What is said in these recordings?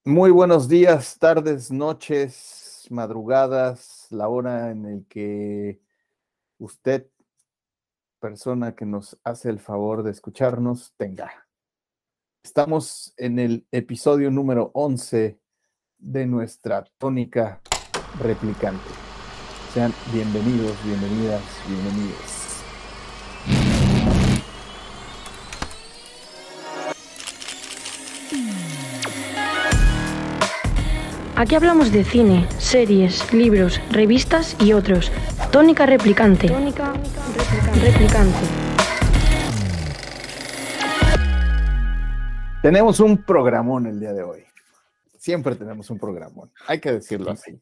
Muy buenos días, tardes, noches, madrugadas, la hora en el que usted, persona que nos hace el favor de escucharnos, tenga. Estamos en el episodio número 11 de nuestra tónica replicante. Sean bienvenidos, bienvenidas, bienvenidos. Aquí hablamos de cine, series, libros, revistas y otros. Tónica replicante. Tónica replicante. Tenemos un programón el día de hoy. Siempre tenemos un programón, hay que decirlo así.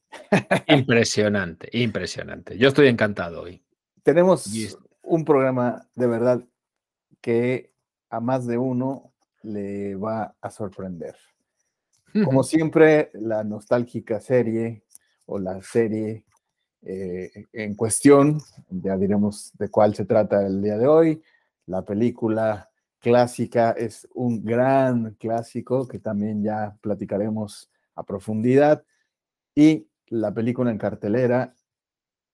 Impresionante, impresionante. Yo estoy encantado hoy. Tenemos un programa de verdad que a más de uno le va a sorprender. Como siempre, la nostálgica serie o la serie en cuestión, ya diremos de cuál se trata el día de hoy. La película clásica es un gran clásico que también ya platicaremos a profundidad. Y la película en cartelera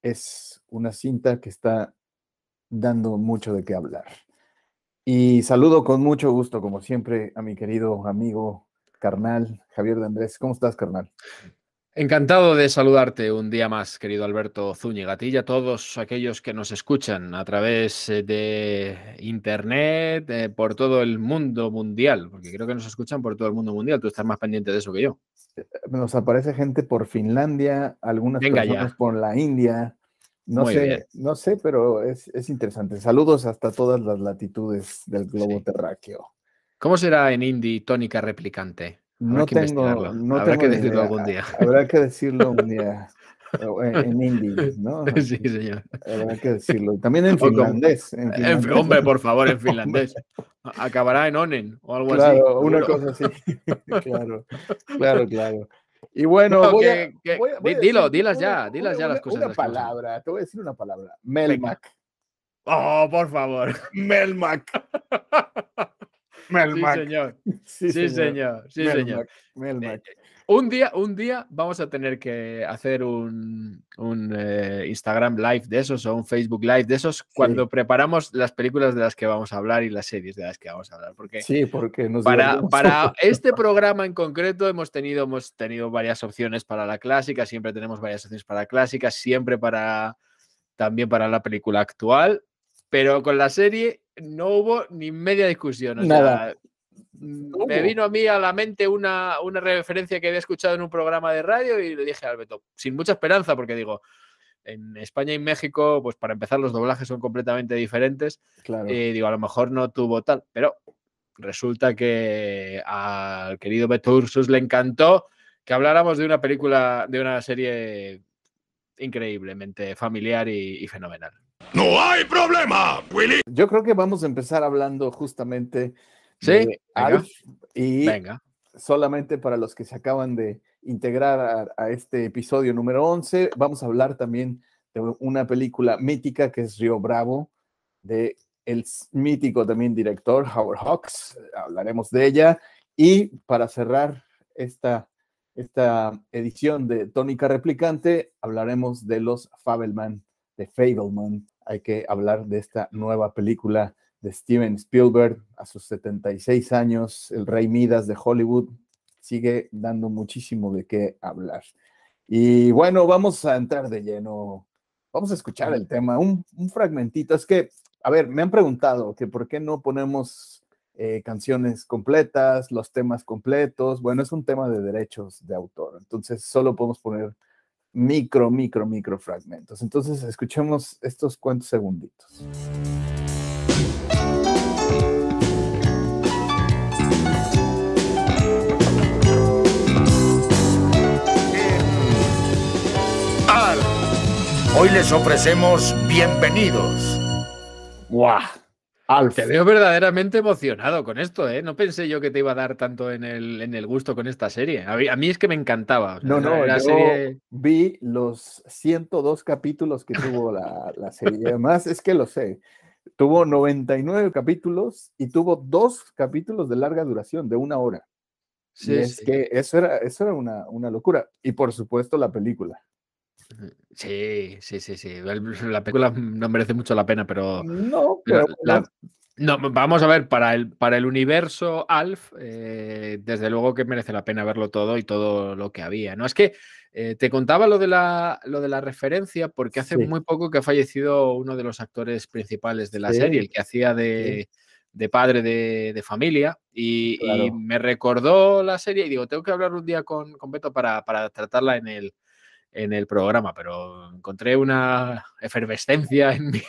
es una cinta que está dando mucho de qué hablar. Y saludo con mucho gusto, como siempre, a mi querido amigo carnal, Javier de Andrés. ¿Cómo estás, carnal? Encantado de saludarte un día más, querido Alberto Zúñiga, a ti y a todos aquellos que nos escuchan a través de internet, por todo el mundo mundial, porque creo que nos escuchan por todo el mundo mundial. Tú estás más pendiente de eso que yo. Nos aparece gente por Finlandia, algunas personas por la India. No sé, pero es interesante. Saludos hasta todas las latitudes del globo terráqueo. ¿Cómo será en hindi tónica replicante? Habrá que decirlo algún día. Habrá que decirlo un día en hindi, ¿no? Sí, señor. Habrá que decirlo. También en finlandés. Hombre, por favor, en finlandés. Acabará en onen o algo así. Claro, una cosa así. Claro. Y bueno, dilas ya las cosas. Una palabra, te voy a decir una palabra. Melmac. Oh, por favor. Melmac. Sí, señor. Melmac. Un día vamos a tener que hacer un Instagram Live de esos o un Facebook Live de esos cuando preparamos las películas de las que vamos a hablar y las series de las que vamos a hablar. Porque para este programa en concreto hemos tenido varias opciones para la clásica, siempre tenemos varias opciones para la clásica, siempre también para la película actual, pero con la serie no hubo ni media discusión. Nada. Me vino a mí a la mente una referencia que había escuchado en un programa de radio y le dije a Alberto, sin mucha esperanza, porque digo, en España y México, pues para empezar los doblajes son completamente diferentes. Claro. Digo, a lo mejor no tuvo tal, pero resulta que al querido Beto Ursus le encantó que habláramos de una película, de una serie increíblemente familiar y fenomenal. ¡No hay problema, Willy! Yo creo que vamos a empezar hablando justamente de Alf y solamente para los que se acaban de integrar a este episodio número 11, vamos a hablar también de una película mítica que es Río Bravo, de el mítico también director Howard Hawks. Hablaremos de ella y para cerrar esta edición de Tónica Replicante hablaremos de los Fabelman, de Fabelman. Hay que hablar de esta nueva película de Steven Spielberg a sus 76 años, el rey Midas de Hollywood, sigue dando muchísimo de qué hablar. Y bueno, vamos a entrar de lleno, vamos a escuchar el tema, un fragmentito. Es que, a ver, me han preguntado que por qué no ponemos canciones completas, los temas completos. Bueno, es un tema de derechos de autor, entonces solo podemos poner micro fragmentos. Entonces, escuchemos estos cuantos segunditos. Hoy les ofrecemos bienvenidos. ¡Guau! Alf. Te veo verdaderamente emocionado con esto, ¿eh? No pensé yo que te iba a dar tanto en el gusto con esta serie. A mí es que me encantaba. O sea, yo vi los 102 capítulos que tuvo la serie. Además, es que lo sé. Tuvo 99 capítulos y tuvo 2 capítulos de larga duración, de 1 hora. Sí, y es que eso era una locura. Y por supuesto la película. Sí. La película no merece mucho la pena, pero... No, pero... No, vamos a ver, para el universo Alf, desde luego que merece la pena verlo todo y todo lo que había, ¿no? Es que te contaba lo de la referencia porque hace muy poco que ha fallecido uno de los actores principales de la serie, el que hacía de padre de familia, y me recordó la serie y digo, tengo que hablar un día con Beto para tratarla en el programa, pero encontré una efervescencia en mi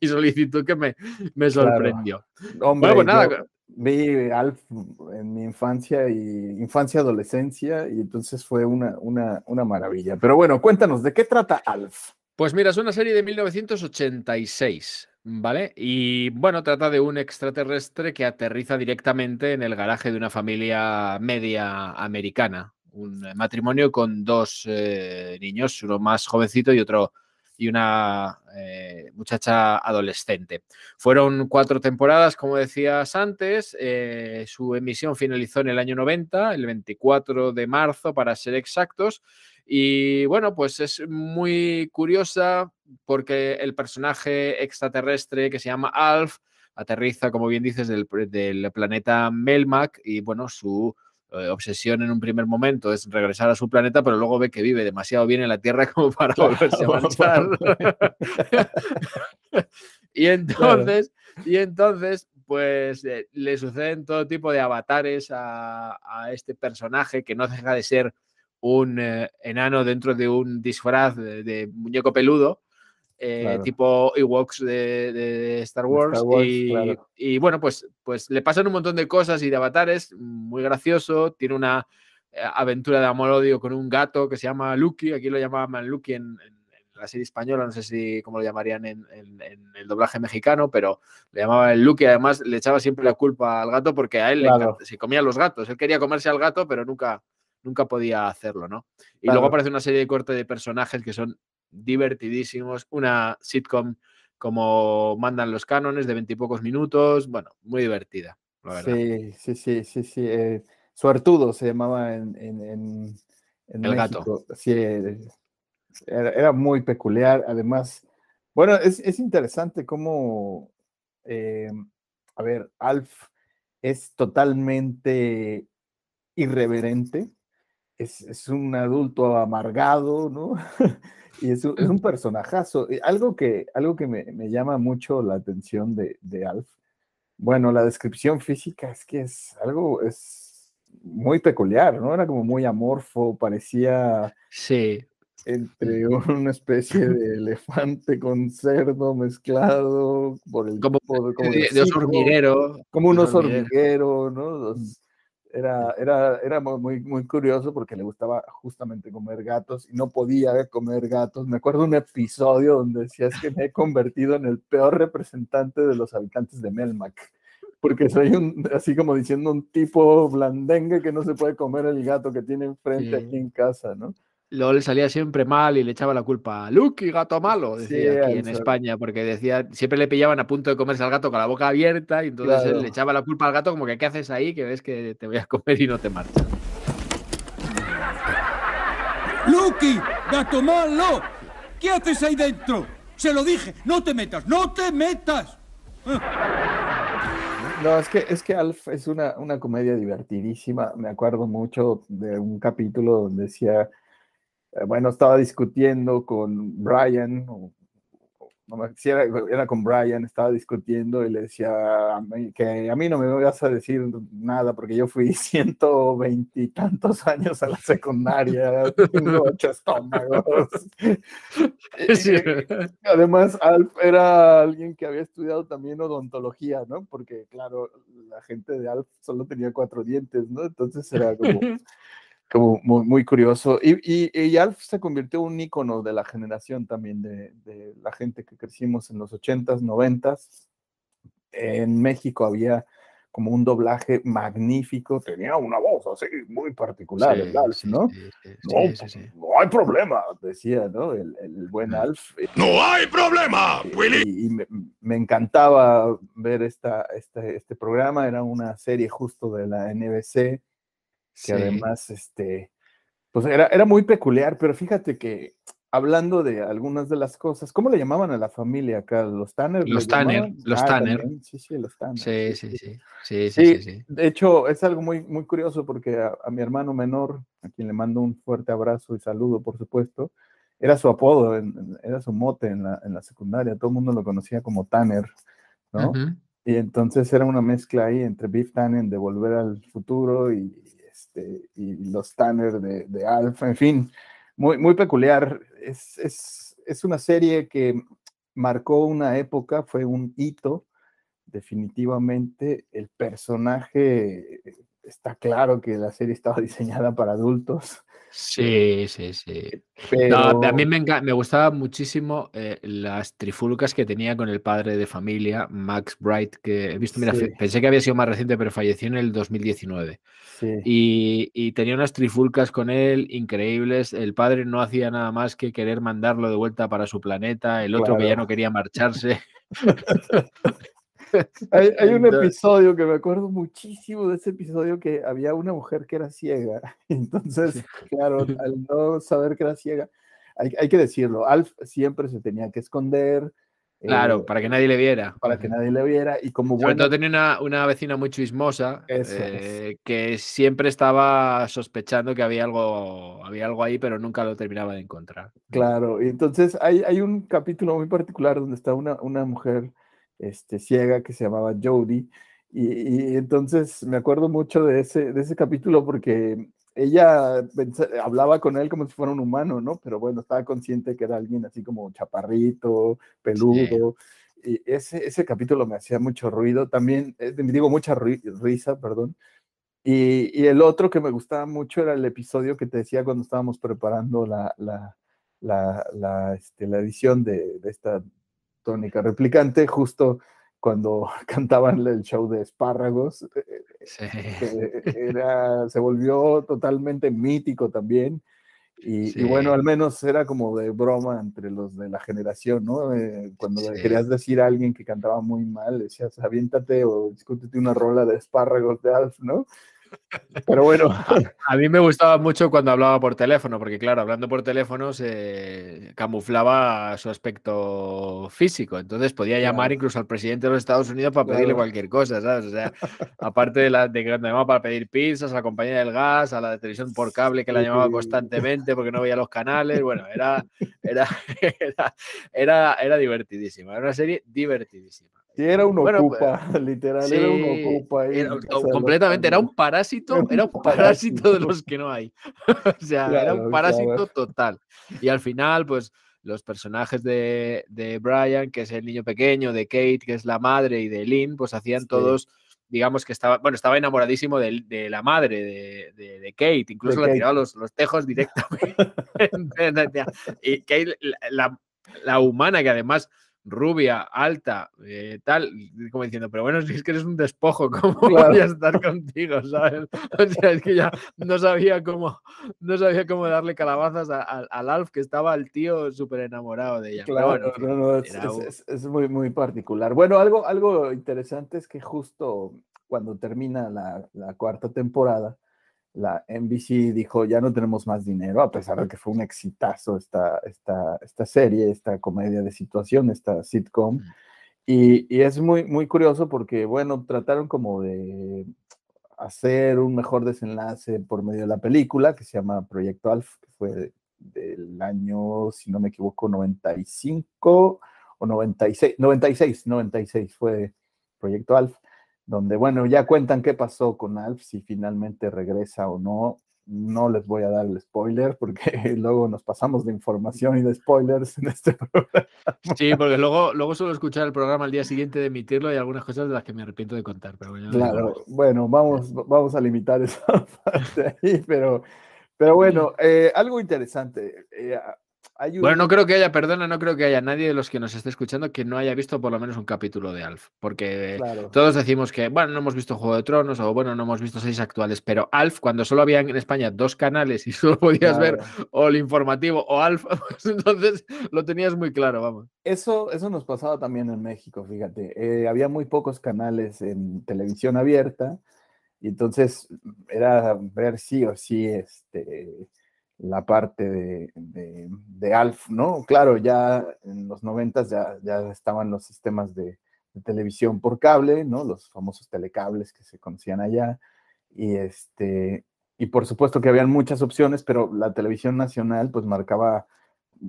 solicitud que me sorprendió. Hombre, bueno, pues nada. Vi Alf en mi infancia-adolescencia, y entonces fue una maravilla. Pero bueno, cuéntanos, ¿de qué trata Alf? Pues mira, es una serie de 1986, ¿vale? Y bueno, trata de un extraterrestre que aterriza directamente en el garaje de una familia media americana. Un matrimonio con dos niños, uno más jovencito y una muchacha adolescente. Fueron 4 temporadas, como decías antes. Su emisión finalizó en el año 90, el 24 de marzo, para ser exactos. Y bueno, pues es muy curiosa porque el personaje extraterrestre que se llama Alf aterriza, como bien dices, del planeta Melmac, y bueno, su obsesión en un primer momento es regresar a su planeta, pero luego ve que vive demasiado bien en la Tierra como para volverse a marchar. Y entonces, pues le suceden todo tipo de avatares a este personaje, que no deja de ser un enano dentro de un disfraz de muñeco peludo, tipo Ewoks de Star Wars. Y bueno, pues le pasan un montón de cosas y de avatares, muy gracioso. Tiene una aventura de amor-odio con un gato que se llama Lucky. Aquí lo llamaban Lucky en la serie española, no sé cómo lo llamarían en el doblaje mexicano, pero le llamaba el Lucky. Además, le echaba siempre la culpa al gato porque a él le encanta, se comían los gatos. Él quería comerse al gato, pero nunca podía hacerlo, ¿no? Y luego aparece una serie de corte de personajes que son divertidísimos, una sitcom como mandan los cánones de 20 y pocos minutos, bueno, muy divertida, la verdad. Sí. Suertudo se llamaba en el México. Gato. Sí, era muy peculiar. Además, bueno, es interesante cómo, a ver, Alf es totalmente irreverente. Es un adulto amargado, ¿no? Y es un personajazo. Algo que me llama mucho la atención de Alf, bueno, la descripción física es que es muy peculiar, ¿no? Era como muy amorfo, parecía entre una especie de elefante con cerdo mezclado por el como de oso hormiguero. Como un oso hormiguero, ¿no? Era muy, muy curioso porque le gustaba justamente comer gatos y no podía comer gatos. Me acuerdo de un episodio donde decía, es que me he convertido en el peor representante de los habitantes de Melmac, porque soy así como diciendo, un tipo blandengue que no se puede comer el gato que tiene enfrente aquí en casa, ¿no? Luego le salía siempre mal y le echaba la culpa a Lucky, gato malo, decía aquí en España, porque decía, siempre le pillaban a punto de comerse al gato con la boca abierta, y entonces él le echaba la culpa al gato como que ¿qué haces ahí? Que ves que te voy a comer y no te marchas. ¡Lucky, gato malo! ¿Qué haces ahí dentro? Se lo dije, no te metas, no te metas. No, es que Alf es una comedia divertidísima. Me acuerdo mucho de un capítulo donde decía, bueno, estaba discutiendo con Brian, si era con Brian, estaba discutiendo y le decía que a mí no me vas a decir nada porque yo fui 120 y tantos años a la secundaria, tengo 8 estómagos. Sí. Además, Alf era alguien que había estudiado también odontología, ¿no? Porque, claro, la gente de Alf solo tenía 4 dientes, ¿no? Entonces era como muy, muy curioso. Y Alf se convirtió en un ícono de la generación también, de la gente que crecimos en los 80s, 90s. En México había como un doblaje magnífico, tenía una voz así muy particular, el Alf, ¿no? No hay problema, decía, ¿no? El buen Alf. ¡No hay problema, Willy! Y me encantaba ver este programa. Era una serie justo de la NBC. que además, pues era muy peculiar, pero fíjate que hablando de algunas de las cosas, ¿cómo le llamaban a la familia acá? ¿Los Tanner? Los Tanner, los Tanner. También, sí, los Tanner. Sí. De hecho, es algo muy, muy curioso porque a mi hermano menor, a quien le mando un fuerte abrazo y saludo, por supuesto, era su apodo, era su mote en la secundaria, todo el mundo lo conocía como Tanner, ¿no? Y entonces era una mezcla ahí entre Biff Tannen de Volver al Futuro y los Tanner de Alf, en fin, muy, muy peculiar. Es una serie que marcó una época, fue un hito, definitivamente. El personaje, está claro que la serie estaba diseñada para adultos. Sí. Pero... No, a mí me gustaba muchísimo las trifulcas que tenía con el padre de familia, Max Bright, que he visto, mira, pensé que había sido más reciente, pero falleció en el 2019. Sí. Y tenía unas trifulcas con él increíbles. El padre no hacía nada más que querer mandarlo de vuelta para su planeta, el otro que ya no quería marcharse. Hay un episodio que me acuerdo muchísimo de ese episodio, que había una mujer que era ciega. Entonces, claro, al no saber que era ciega, hay que decirlo, Alf siempre se tenía que esconder. Claro, para que nadie le viera. Para que nadie le viera. Y como Sobre todo tenía una vecina muy chismosa, que siempre estaba sospechando que había algo ahí, pero nunca lo terminaba de encontrar. Claro, y entonces hay un capítulo muy particular donde está una mujer ciega que se llamaba Jodie, y entonces me acuerdo mucho de ese capítulo porque ella hablaba con él como si fuera un humano, ¿no? Pero bueno, estaba consciente que era alguien así como chaparrito, peludo, y ese capítulo me hacía mucho ruido, también, digo, mucha risa, perdón. Y el otro que me gustaba mucho era el episodio que te decía cuando estábamos preparando la edición de esta Tónica Replicante, justo cuando cantaban el show de Espárragos, se volvió totalmente mítico también. Y bueno, al menos era como de broma entre los de la generación, ¿no? Cuando le querías decir a alguien que cantaba muy mal, decías, aviéntate o discútete una rola de Espárragos de Alf, ¿no? Pero bueno. A mí me gustaba mucho cuando hablaba por teléfono, porque claro, hablando por teléfono se camuflaba su aspecto físico, entonces podía llamar incluso al presidente de los Estados Unidos para pedirle cualquier cosa, ¿sabes? O sea, aparte de que llamaba para pedir pizzas, a la compañía del gas, a la de televisión por cable que la llamaba constantemente porque no veía los canales, bueno, era divertidísima, era una serie divertidísima. Sí, era un ocupa, literal, sí, era un ocupa. Completamente, era un parásito de los que no hay. O sea, era un parásito total. Y al final, pues, los personajes de Brian, que es el niño pequeño, de Kate, que es la madre, y de Lynn, pues hacían todos, digamos que estaba enamoradísimo de la madre de Kate, incluso le tiraba los tejos directamente. Y Kate, la humana, que además rubia, alta, tal, como diciendo, pero bueno, si es que eres un despojo, ¿cómo voy a estar contigo? ¿Sabes? O sea, es que ya no sabía cómo darle calabazas al Alf, que estaba el tío súper enamorado de ella. Claro, pero bueno, es muy, muy particular. Bueno, algo interesante es que justo cuando termina la cuarta temporada, la NBC dijo, ya no tenemos más dinero, a pesar de que fue un exitazo esta serie, esta comedia de situación, esta sitcom. Y es muy, muy curioso porque, bueno, trataron como de hacer un mejor desenlace por medio de la película, que se llama Proyecto Alf, que fue del año, si no me equivoco, 95 o 96 fue Proyecto Alf, donde, bueno, ya cuentan qué pasó con Alf, si finalmente regresa o no. No les voy a dar el spoiler porque luego nos pasamos de información y de spoilers en este programa. Sí, porque luego suelo escuchar el programa al día siguiente de emitirlo y algunas cosas de las que me arrepiento de contar. Pero bueno, claro, bueno, vamos a limitar esa parte ahí, pero bueno, algo interesante. Bueno, no creo que haya nadie de los que nos esté escuchando que no haya visto por lo menos un capítulo de Alf, porque todos decimos que, bueno, no hemos visto Juego de Tronos o, bueno, no hemos visto series actuales, pero Alf, cuando solo había en España 2 canales y solo podías ver o el informativo o Alf, pues entonces lo tenías muy claro, vamos. Eso nos pasaba también en México, fíjate. Había muy pocos canales en televisión abierta. Y entonces era ver sí o sí la parte de Alf, ¿no? Claro, ya en los 90 ya estaban los sistemas de televisión por cable, ¿no? Los famosos telecables que se conocían allá. Y, y por supuesto que habían muchas opciones, pero la televisión nacional pues marcaba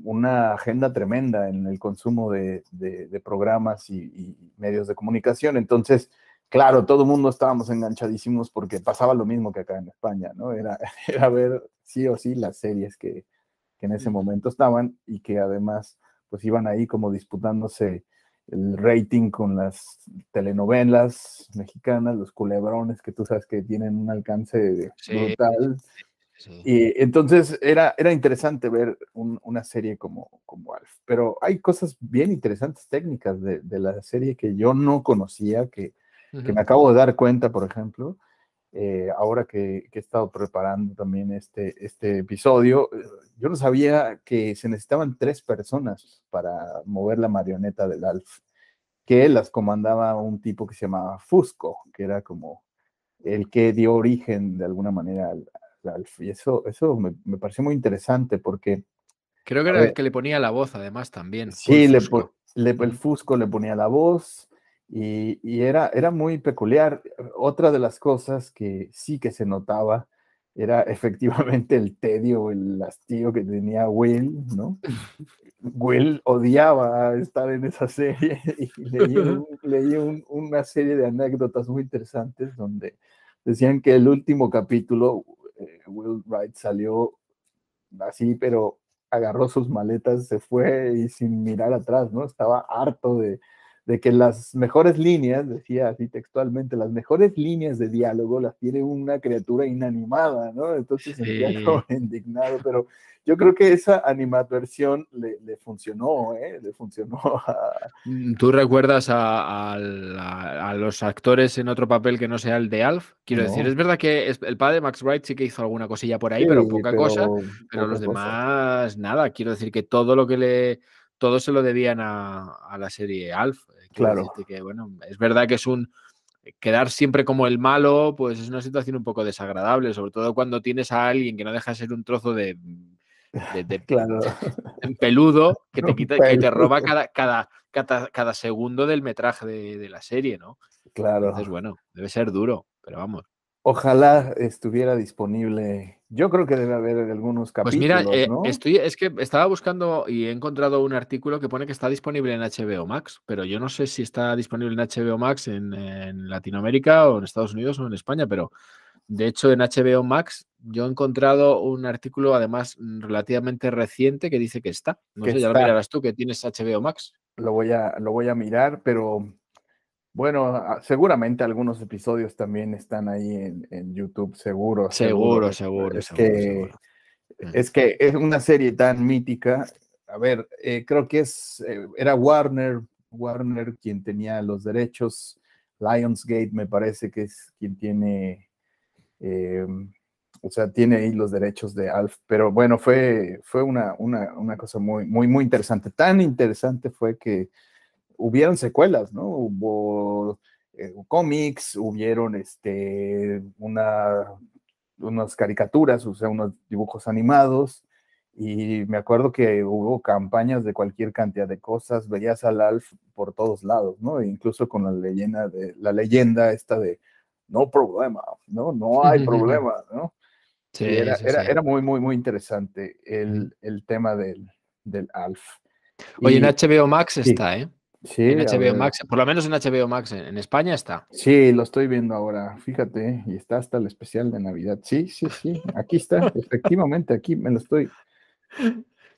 una agenda tremenda en el consumo de programas y medios de comunicación. Entonces, claro, todo el mundo estábamos enganchadísimos porque pasaba lo mismo que acá en España, ¿no? Era ver sí o sí las series que en ese momento estaban y que además pues iban ahí como disputándose el rating con las telenovelas mexicanas, los culebrones que tú sabes que tienen un alcance brutal. Sí. Y entonces era interesante ver una serie como Alf, pero hay cosas bien interesantes técnicas de la serie que yo no conocía, que me acabo de dar cuenta, por ejemplo, ahora que he estado preparando también este episodio. Yo no sabía que se necesitaban 3 personas para mover la marioneta del Alf, que las comandaba un tipo que se llamaba Fusco, que era como el que dio origen de alguna manera al Alf. Y eso me pareció muy interesante porque... Creo que era el que le ponía la voz, además, también. Sí, el Fusco le ponía la voz y era muy peculiar. Otra de las cosas que sí que se notaba era efectivamente el tedio, el hastío que tenía Will, ¿no? Will odiaba estar en esa serie y leí una serie de anécdotas muy interesantes donde decían que el último capítulo, Will Wright salió así, pero agarró sus maletas, se fue y sin mirar atrás, ¿no? Estaba harto de que las mejores líneas, decía así textualmente, las mejores líneas de diálogo las tiene una criatura inanimada, ¿no? Entonces se sentía como indignado, pero yo creo que esa animadversión le funcionó, le funcionó ¿Tú recuerdas a los actores en otro papel que no sea el de Alf? Quiero decir, es verdad que el padre de Max Wright sí que hizo alguna cosilla por ahí, pero poca cosa, pero los demás, nada. Quiero decir que todo se lo debían a la serie Alf. Quiero decirte que, bueno, es verdad que quedar siempre como el malo, pues es una situación un poco desagradable, sobre todo cuando tienes a alguien que no deja de ser un trozo de peludo que te quita, que te roba cada segundo del metraje de la serie, ¿no? Claro. Entonces, bueno, debe ser duro, pero vamos. Ojalá estuviera disponible. Yo creo que debe haber algunos capítulos, pues mira, ¿no? es que estaba buscando y he encontrado un artículo que pone que está disponible en HBO Max, pero yo no sé si está disponible en HBO Max en Latinoamérica o en Estados Unidos o en España, pero de hecho en HBO Max yo he encontrado un artículo además relativamente reciente que dice que está. No sé, ya lo mirarás tú, que tienes HBO Max. Lo voy a mirar, pero bueno, seguramente algunos episodios también están ahí en YouTube, seguro. Es que es una serie tan mítica. A ver, creo que era Warner quien tenía los derechos. Lionsgate me parece que es quien tiene, o sea, tiene ahí los derechos de Alf. Pero bueno, fue una cosa muy, muy, muy interesante. Tan interesante fue que hubieron secuelas, ¿no? Hubo cómics, hubieron unas caricaturas, o sea, unos dibujos animados, y me acuerdo que hubo campañas de cualquier cantidad de cosas, veías al Alf por todos lados, ¿no? E incluso con la leyenda esta de no problema, no hay problema, ¿no? Sí, era muy, muy, muy interesante el tema del Alf. Oye, en HBO Max está, ¿eh? Sí, en HBO Max, por lo menos en HBO Max, en España está. Sí, lo estoy viendo ahora, fíjate, y está hasta el especial de Navidad. Sí, aquí está, efectivamente, aquí me lo estoy.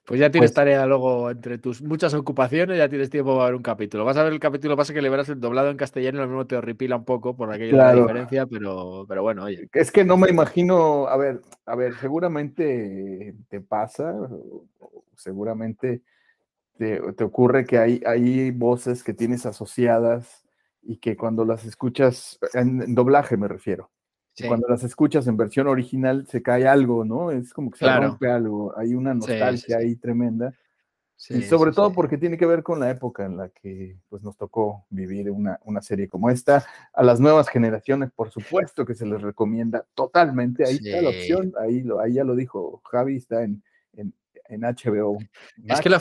Pues ya tienes tarea luego, entre tus muchas ocupaciones, ya tienes tiempo para ver un capítulo. Vas a ver el capítulo, pasa que le verás el doblado en castellano y lo mismo te horripila un poco por aquello de la diferencia, pero bueno, oye. Es que no me imagino, a ver, seguramente te pasa, seguramente te ocurre que hay voces que tienes asociadas y que cuando las escuchas, en doblaje me refiero, cuando las escuchas en versión original se cae algo, ¿no? Es como que se rompe algo, hay una nostalgia ahí tremenda. y sobre todo porque tiene que ver con la época en la que pues, nos tocó vivir una serie como esta. A las nuevas generaciones, por supuesto que se les recomienda totalmente. Ahí está la opción, ahí ya lo dijo Javi, está en HBO Max. Es que la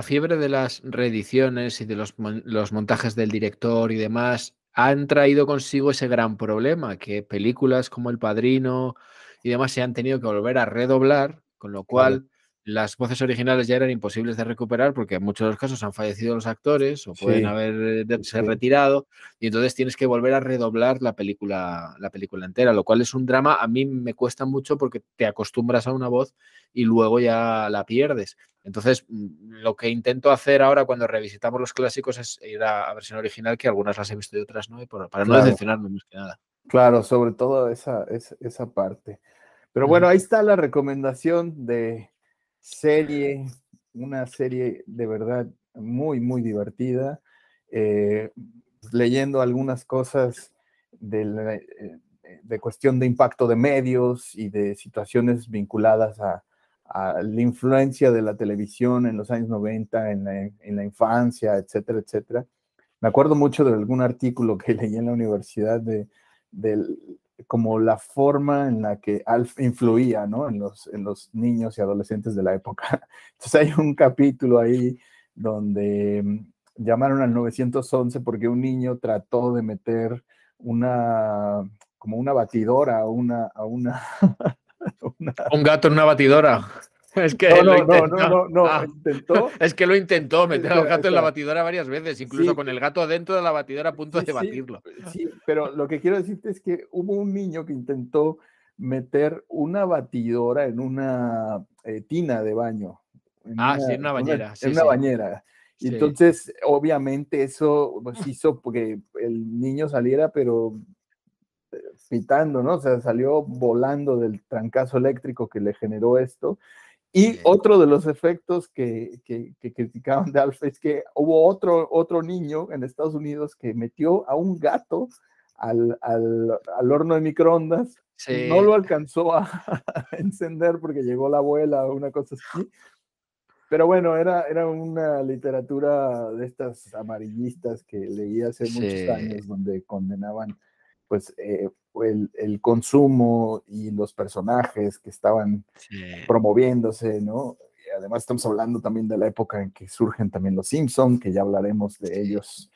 fiebre de las reediciones y de los montajes del director y demás han traído consigo ese gran problema, que películas como El Padrino y demás se han tenido que volver a redoblar, con lo cual las voces originales ya eran imposibles de recuperar porque en muchos de los casos han fallecido los actores o pueden haberse retirado, y entonces tienes que volver a redoblar la película entera, lo cual es un drama. A mí me cuesta mucho porque te acostumbras a una voz y luego ya la pierdes. Entonces, lo que intento hacer ahora cuando revisitamos los clásicos es ir a versión original, que algunas las he visto y otras no, para no decepcionarme más que nada. Claro, sobre todo esa parte. Pero bueno, ahí está la recomendación de serie, una serie de verdad muy, muy divertida. Leyendo algunas cosas de cuestión de impacto de medios y de situaciones vinculadas a la influencia de la televisión en los años 90, en la infancia, etcétera, etcétera. Me acuerdo mucho de algún artículo que leí en la universidad como la forma en la que Alf influía, ¿no? en los niños y adolescentes de la época. Entonces hay un capítulo ahí donde llamaron al 911 porque un niño trató de meter como una batidora a una un gato en una batidora. Es que no, intentó. Es que lo intentó meter al gato en la batidora varias veces, incluso con el gato dentro de la batidora a punto de batirlo. Sí, pero lo que quiero decirte es que hubo un niño que intentó meter una batidora en una tina de baño. En una bañera. En una bañera. Y entonces, obviamente, eso pues, hizo que el niño saliera, pero pitando, ¿no? O sea, salió volando del trancazo eléctrico que le generó esto. Y otro de los efectos que criticaban de Alf es que hubo otro niño en Estados Unidos que metió a un gato al horno de microondas. No lo alcanzó a encender porque llegó la abuela o una cosa así. Pero bueno, era una literatura de estas amarillistas que leí hace muchos años, donde condenaban pues el consumo y los personajes que estaban promoviéndose, ¿no? Y además estamos hablando también de la época en que surgen también los Simpson, que ya hablaremos de ellos.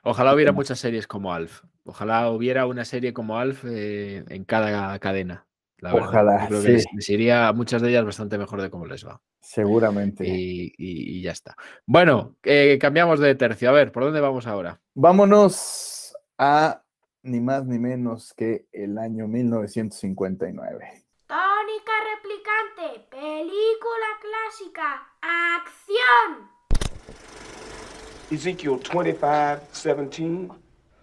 Ojalá hubiera muchas series como Alf. Ojalá hubiera una serie como Alf en cada cadena. Ojalá. Yo creo que les iría a muchas de ellas bastante mejor de cómo les va. Seguramente. Y ya está. Bueno, cambiamos de tercio. A ver, ¿por dónde vamos ahora? Vámonos a ni más ni menos que el año 1959. Tónica Replicante, película clásica, acción. Ezekiel 25:17.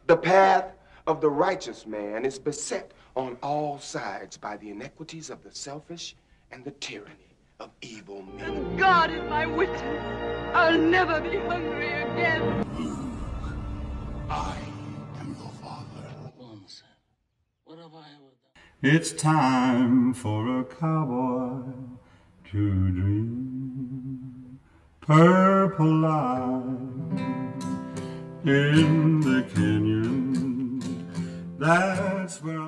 The path of the righteous man is beset on all sides by the iniquities of the selfish and the tyranny of evil men. God is my witness. I'll never be hungry again. I am your father. What have I ever done? It's time for a cowboy to dream. Purple light in the canyon. That's where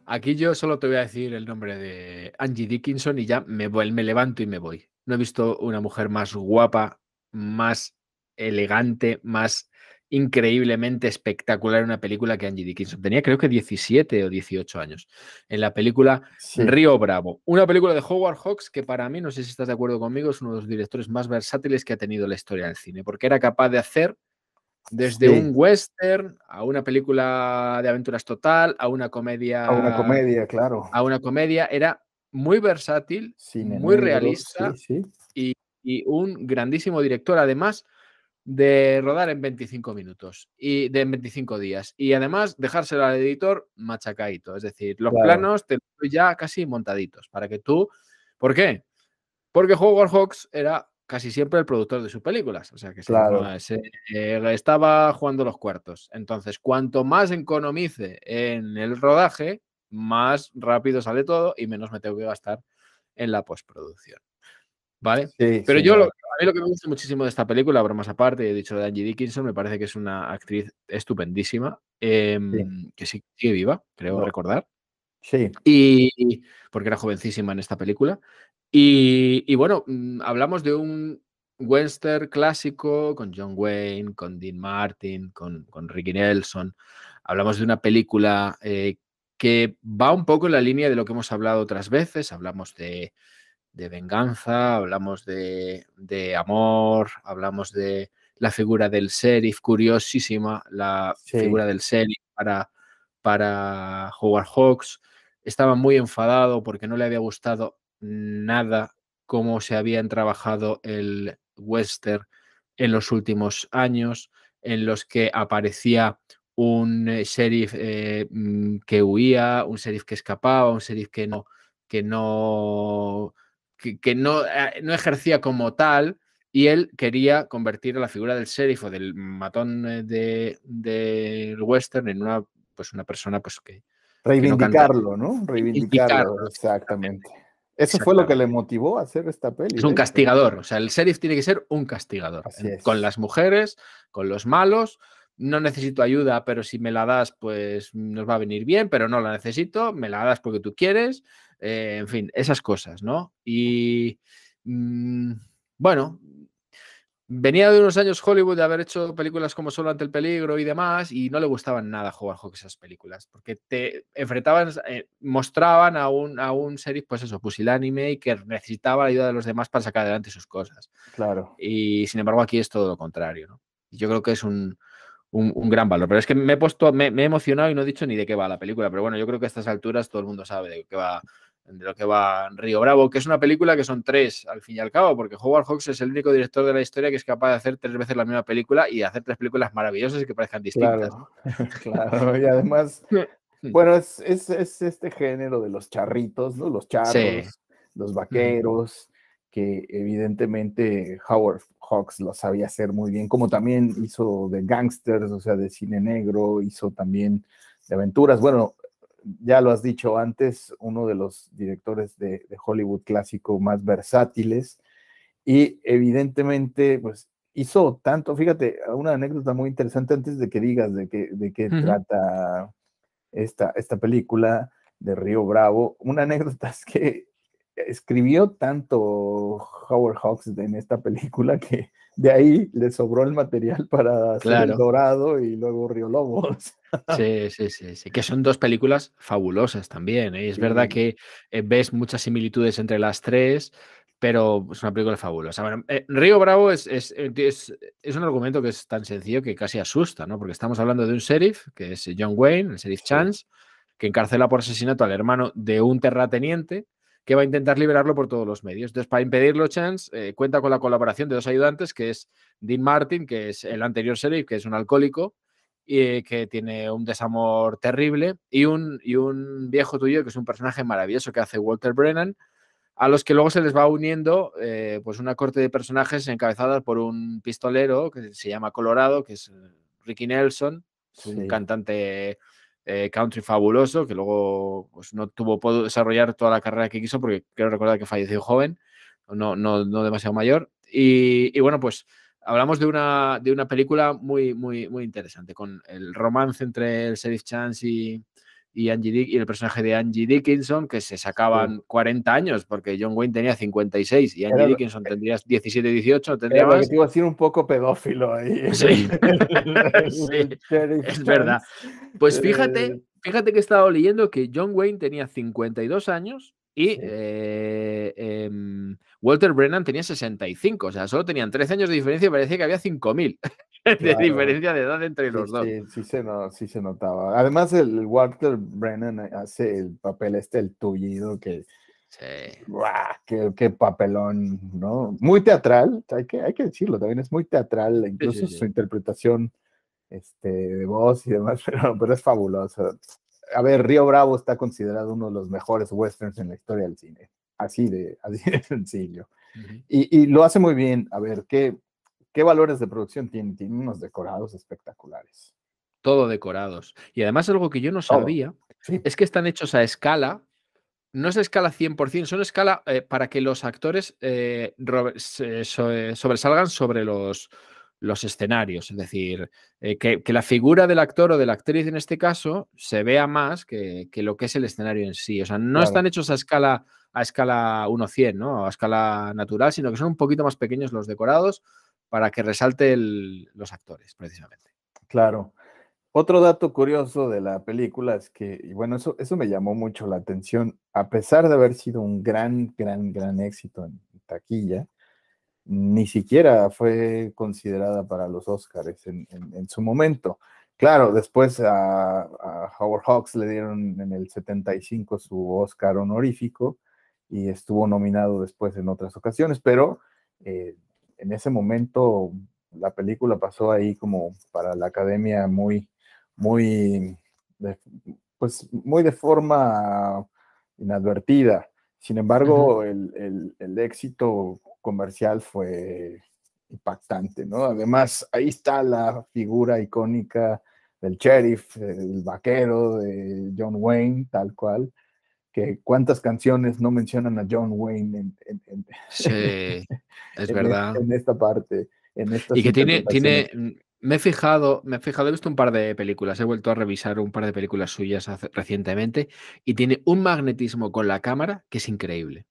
Aquí yo solo te voy a decir el nombre de Angie Dickinson y ya me levanto y me voy. No he visto una mujer más guapa, más elegante, más increíblemente espectacular en una película que Angie Dickinson. Tenía creo que 17 o 18 años. En la película Río Bravo. Una película de Howard Hawks que para mí, no sé si estás de acuerdo conmigo, es uno de los directores más versátiles que ha tenido la historia del cine, porque era capaz de hacer desde un western a una película de aventuras total, a una comedia. A una comedia, claro. A una comedia. Era muy versátil, muy realista y un grandísimo director, además de rodar en 25 minutos y en 25 días. Y además dejárselo al editor machacadito. Es decir, los planos te los doy ya casi montaditos para que tú... ¿Por qué? Porque Howard Hawks era casi siempre el productor de sus películas. O sea que estaba jugando los cuartos. Entonces, cuanto más economice en el rodaje, más rápido sale todo y menos me tengo que gastar en la postproducción. ¿vale? Sí, Pero sí, a mí lo que me gusta muchísimo de esta película, bromas aparte, he dicho de Angie Dickinson, me parece que es una actriz estupendísima, que sí sigue viva, creo recordar. Sí. Y porque era jovencísima en esta película. Y bueno, hablamos de un western clásico con John Wayne, con Dean Martin, con Ricky Nelson. Hablamos de una película que va un poco en la línea de lo que hemos hablado otras veces. Hablamos de venganza, hablamos de amor, hablamos de la figura del sheriff, curiosísima la figura del sheriff para Howard Hawks. Estaba muy enfadado porque no le había gustado nada cómo se habían trabajado el western en los últimos años, en los que aparecía un sheriff que huía, un sheriff que escapaba, un sheriff que no no ejercía como tal, y él quería convertir a la figura del sheriff o del matón del western en una persona pues que reivindicarlo, ¿no? Reivindicarlo, exactamente. Eso fue lo que le motivó a hacer esta peli. Es un castigador, o sea, el sheriff tiene que ser un castigador. Así es. Con las mujeres, con los malos. No necesito ayuda, pero si me la das, pues nos va a venir bien, pero no la necesito, me la das porque tú quieres, en fin, esas cosas, ¿no? Y bueno, venía de unos años Hollywood de haber hecho películas como Solo ante el peligro y demás, y no le gustaban nada a Howard Hawks esas películas, porque te enfrentaban, mostraban a un sheriff, pues eso, pusilánime y que necesitaba la ayuda de los demás para sacar adelante sus cosas. Claro. Y sin embargo aquí es todo lo contrario, ¿no? Y yo creo que es un gran valor. Pero es que me he emocionado y no he dicho ni de qué va la película. Pero bueno, yo creo que a estas alturas todo el mundo sabe de lo que va Río Bravo, que es una película que son 3 al fin y al cabo, porque Howard Hawks es el único director de la historia que es capaz de hacer 3 veces la misma película y de hacer 3 películas maravillosas y que parezcan distintas. Claro, claro. Y además, bueno, es este género de los charritos, ¿no? Los charros, los vaqueros, que evidentemente Howard Hawks lo sabía hacer muy bien, como también hizo de gangsters, o sea, de cine negro, hizo también de aventuras. Bueno, ya lo has dicho antes, uno de los directores de Hollywood clásico más versátiles, y evidentemente, pues, hizo tanto. Fíjate, una anécdota muy interesante antes de que digas de qué trata esta película de Río Bravo. Una anécdota es que escribió tanto Howard Hawks en esta película que de ahí le sobró el material para hacer El Dorado y luego Río Lobos. Sí, que son 2 películas fabulosas también, ¿eh? Es verdad que ves muchas similitudes entre las 3, pero es una película fabulosa. Bueno, Río Bravo es un argumento que es tan sencillo que casi asusta, ¿no? Porque estamos hablando de un sheriff, que es John Wayne, el sheriff Chance, que encarcela por asesinato al hermano de un terrateniente, que va a intentar liberarlo por todos los medios. Entonces, para impedirlo, Chance cuenta con la colaboración de 2 ayudantes, que es Dean Martin, que es el anterior sheriff, que es un alcohólico, y que tiene un desamor terrible, y un viejo tuyo que es un personaje maravilloso que hace Walter Brennan, a los que luego se les va uniendo pues una corte de personajes encabezadas por un pistolero que se llama Colorado, que es Ricky Nelson, es un cantante country fabuloso que luego pues, no pudo desarrollar toda la carrera que quiso porque quiero recordar que falleció joven, no demasiado mayor, y bueno, pues hablamos de una película muy, muy, muy interesante, con el romance entre el sheriff Chance y el personaje de Angie Dickinson, que se sacaban 40 años, porque John Wayne tenía 56 y Angie Dickinson tendría 17, 18, tendría más. Iba a decir un poco pedófilo ahí. Sí, es verdad. Pues fíjate que he estado leyendo que John Wayne tenía 52 años y Walter Brennan tenía 65, o sea, solo tenían 13 años de diferencia y parecía que había 5.000 de diferencia de edad entre los dos. Sí se notaba. Además, el Walter Brennan hace el papel el tullido, que qué papelón, ¿no? Muy teatral, hay que decirlo, también es muy teatral, incluso su interpretación de voz y demás, pero es fabuloso. A ver, Río Bravo está considerado uno de los mejores westerns en la historia del cine, así de sencillo. Y lo hace muy bien. A ver, ¿qué valores de producción tiene? Tiene unos decorados espectaculares. Todo decorados. Y además algo que yo no sabía es que están hechos a escala no es escala 100%, son escala para que los actores sobresalgan sobre los escenarios. Es decir, que la figura del actor o de la actriz en este caso se vea más que lo que es el escenario en sí. O sea, no están hechos a escala 1:100, ¿no? A escala natural, sino que son un poquito más pequeños los decorados para que resalte los actores, precisamente. Claro. Otro dato curioso de la película es que, y bueno, eso me llamó mucho la atención, a pesar de haber sido un gran éxito en taquilla, ni siquiera fue considerada para los Oscars en su momento. Claro, después a Howard Hawks le dieron en el 75 su Oscar honorífico y estuvo nominado después en otras ocasiones, pero en ese momento la película pasó ahí como para la academia muy de forma inadvertida. Sin embargo, el éxito comercial fue impactante, ¿no? Además, ahí está la figura icónica del sheriff, el vaquero de John Wayne, tal cual, que cuántas canciones no mencionan a John Wayne sí, es verdad. En esta parte, en estas y que tiene me he fijado, he visto un par de películas, he vuelto a revisar un par de películas suyas recientemente y tiene un magnetismo con la cámara que es increíble.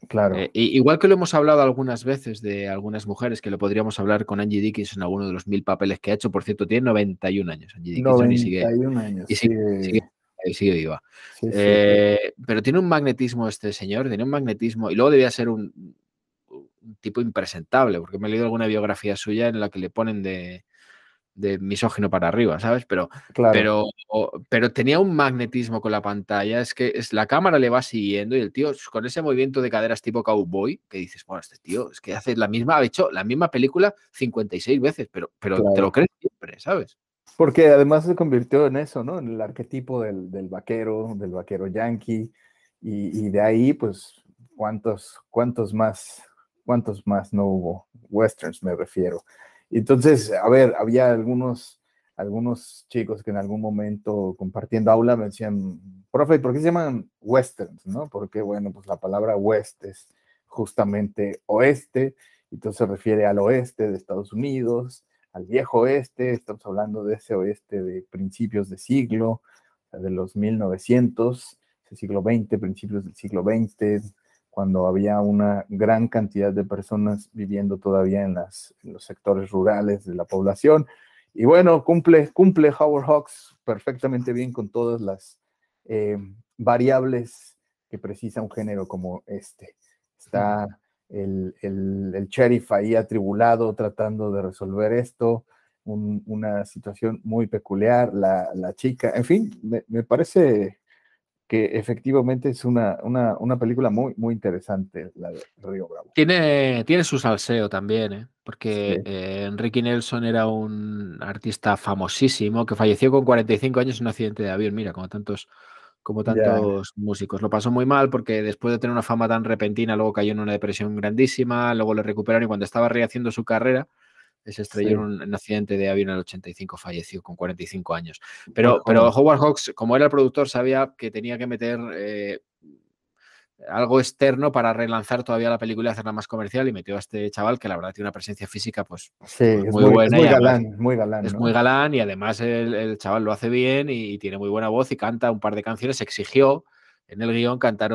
Claro. Igual que lo hemos hablado algunas veces de algunas mujeres, que lo podríamos hablar con Angie Dickinson en alguno de los 1000 papeles que ha hecho. Por cierto, tiene 91 años Angie Dickinson 91 años, sigue viva. Sí. Pero tiene un magnetismo este señor, tiene un magnetismo, y luego debía ser un tipo impresentable, porque me he leído alguna biografía suya en la que le ponen de misógino para arriba, ¿sabes? Pero tenía un magnetismo con la pantalla, es que la cámara le va siguiendo y el tío con ese movimiento de caderas tipo cowboy, que dices, bueno, este tío es que ha hecho la misma película 56 veces, pero claro, te lo crees siempre, ¿sabes? Porque además se convirtió en eso, ¿no? En el arquetipo del vaquero yankee, y de ahí, pues, ¿cuántos más no hubo? Westerns me refiero. Entonces, a ver, había algunos chicos que en algún momento compartiendo aula me decían, profe, ¿por qué se llaman westerns, no? Porque, bueno, pues la palabra west es justamente oeste, entonces se refiere al oeste de Estados Unidos, al viejo oeste, estamos hablando de ese oeste de principios de siglo, de los 1900, del siglo XX, principios del siglo XX, cuando había una gran cantidad de personas viviendo todavía en los sectores rurales de la población. Y bueno, cumple Howard Hawks perfectamente bien con todas las variables que precisa un género como este. Está el sheriff ahí atribulado tratando de resolver esto, una situación muy peculiar, la chica, en fin, me parece que efectivamente es una película muy, muy interesante, la de Río Bravo. Tiene su salseo también, porque Ricky Nelson era un artista famosísimo que falleció con 45 años en un accidente de avión, mira, como tantos músicos. Lo pasó muy mal porque después de tener una fama tan repentina, luego cayó en una depresión grandísima, luego le recuperaron y cuando estaba rehaciendo su carrera, se estrelló en un accidente de avión en el 85, falleció con 45 años. Pero Howard Hawks, como era el productor, sabía que tenía que meter algo externo para relanzar todavía la película y hacerla más comercial, y metió a este chaval que la verdad tiene una presencia física pues muy buena. Es muy galán. Es muy galán y además el chaval lo hace bien y tiene muy buena voz y canta un par de canciones. Exigió en el guión cantar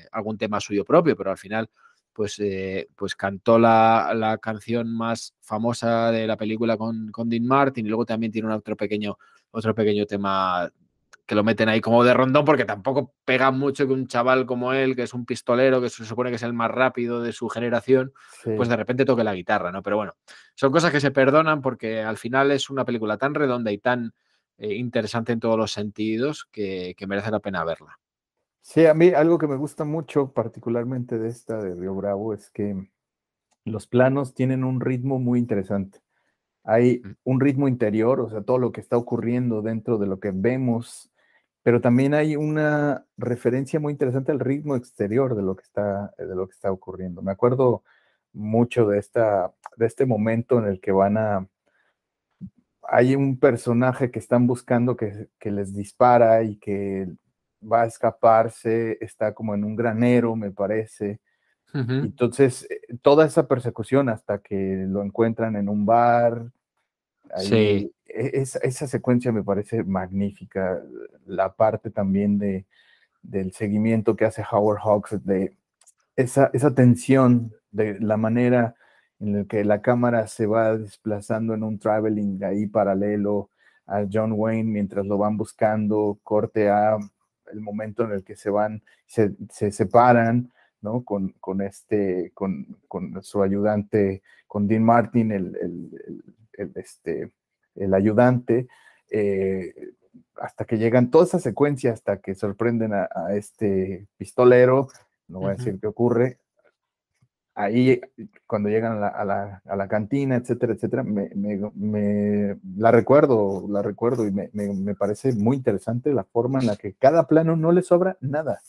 algún tema suyo propio, pero al final pues cantó la canción más famosa de la película con Dean Martin, y luego también tiene otro pequeño tema que lo meten ahí como de rondón, porque tampoco pega mucho que un chaval como él, que es un pistolero, que se supone que es el más rápido de su generación, pues de repente toque la guitarra, ¿no? Pero bueno, son cosas que se perdonan porque al final es una película tan redonda y tan interesante en todos los sentidos que merece la pena verla. Sí, a mí algo que me gusta mucho particularmente de esta de Río Bravo es que los planos tienen un ritmo muy interesante. Hay un ritmo interior, o sea, todo lo que está ocurriendo dentro de lo que vemos, pero también hay una referencia muy interesante al ritmo exterior de lo que está ocurriendo. Me acuerdo mucho de este momento en el que hay un personaje que están buscando que les dispara y que va a escaparse, está como en un granero, me parece. Entonces, toda esa persecución hasta que lo encuentran en un bar, ahí, esa secuencia me parece magnífica. La parte también del seguimiento que hace Howard Hawks, de esa tensión, de la manera en la que la cámara se va desplazando en un traveling ahí paralelo a John Wayne mientras lo van buscando, corte a el momento en el que se separan, ¿no? Con su ayudante, con Dean Martin, el ayudante, hasta que llegan toda esa secuencia, hasta que sorprenden a este pistolero. No voy a decir qué ocurre. Ahí, cuando llegan a la cantina, etcétera, etcétera, la recuerdo y me parece muy interesante la forma en la que cada plano no le sobra nada.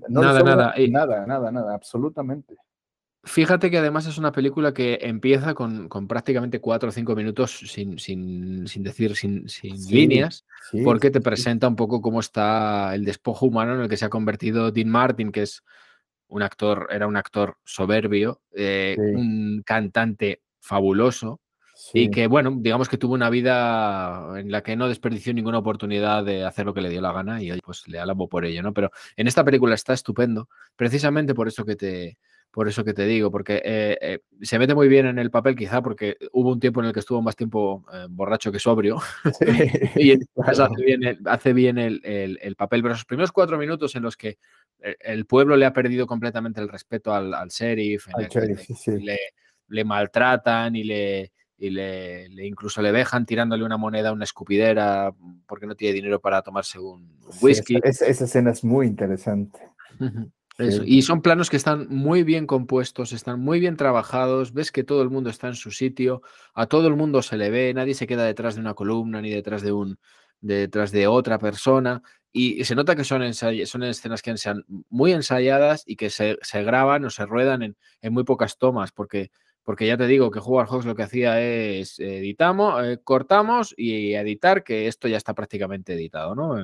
No le sobra nada, absolutamente. Fíjate que además es una película que empieza con prácticamente 4 o 5 minutos sin líneas, porque te presenta un poco cómo está el despojo humano en el que se ha convertido Dean Martin, que es era un actor soberbio, un cantante fabuloso y que, bueno, digamos que tuvo una vida en la que no desperdició ninguna oportunidad de hacer lo que le dio la gana y pues le alabo por ello, ¿no? Pero en esta película está estupendo, precisamente por eso que te digo, porque se mete muy bien en el papel, quizá porque hubo un tiempo en el que estuvo más tiempo borracho que sobrio, y entonces hace bien el papel, pero esos primeros 4 minutos en los que el pueblo le ha perdido completamente el respeto al sheriff, le maltratan y incluso le dejan tirándole una moneda a una escupidera porque no tiene dinero para tomarse un whisky. Esa escena es muy interesante. Eso. Y son planos que están muy bien compuestos, están muy bien trabajados, ves que todo el mundo está en su sitio, a todo el mundo se le ve, nadie se queda detrás de una columna ni detrás de otra persona, y se nota que son escenas que sean muy ensayadas y que se graban o se ruedan en muy pocas tomas, porque ya te digo que Howard Hawks lo que hacía es cortamos y editar, que esto ya está prácticamente editado, ¿no?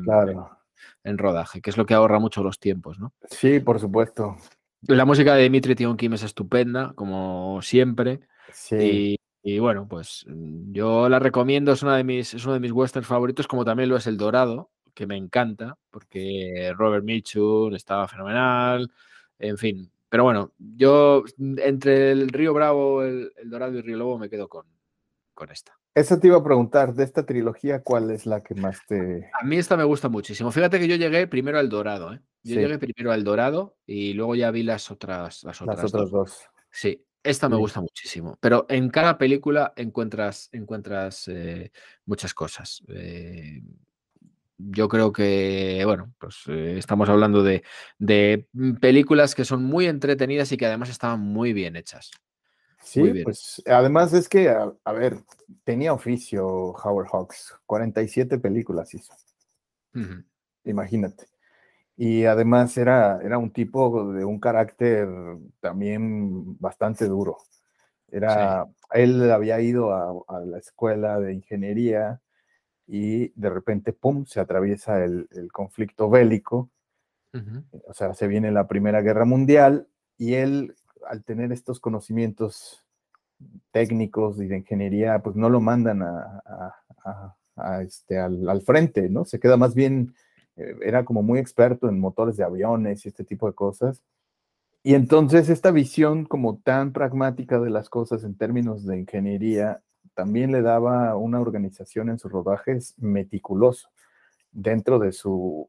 En rodaje, que es lo que ahorra mucho los tiempos, ¿no? Sí, por supuesto. La música de Dimitri Tiomkin es estupenda, como siempre. Sí. Y bueno, pues yo la recomiendo, es uno de mis westerns favoritos, como también lo es El Dorado, que me encanta, porque Robert Mitchum estaba fenomenal, en fin. Pero bueno, yo entre el Río Bravo, el Dorado y Río Lobo me quedo con esta. Eso te iba a preguntar, de esta trilogía, ¿cuál es la que más te...? A mí esta me gusta muchísimo. Fíjate que yo llegué primero al Dorado, ¿eh? Llegué primero al Dorado y luego ya vi las otras dos. Sí, esta me gusta muchísimo. Pero en cada película encuentras muchas cosas. Yo creo que, bueno, pues estamos hablando de películas que son muy entretenidas y que además estaban muy bien hechas. Sí, pues además es que, a ver, tenía oficio Howard Hawks, 47 películas hizo. Imagínate. Y además era un tipo de un carácter también bastante duro. Él había ido a la escuela de ingeniería y de repente, ¡pum!, se atraviesa el conflicto bélico. O sea, se viene la Primera Guerra Mundial y él, al tener estos conocimientos técnicos y de ingeniería, pues no lo mandan al frente, ¿no? Se queda más bien, era como muy experto en motores de aviones y este tipo de cosas. Y entonces esta visión como tan pragmática de las cosas en términos de ingeniería también le daba una organización en sus rodajes meticuloso dentro de sus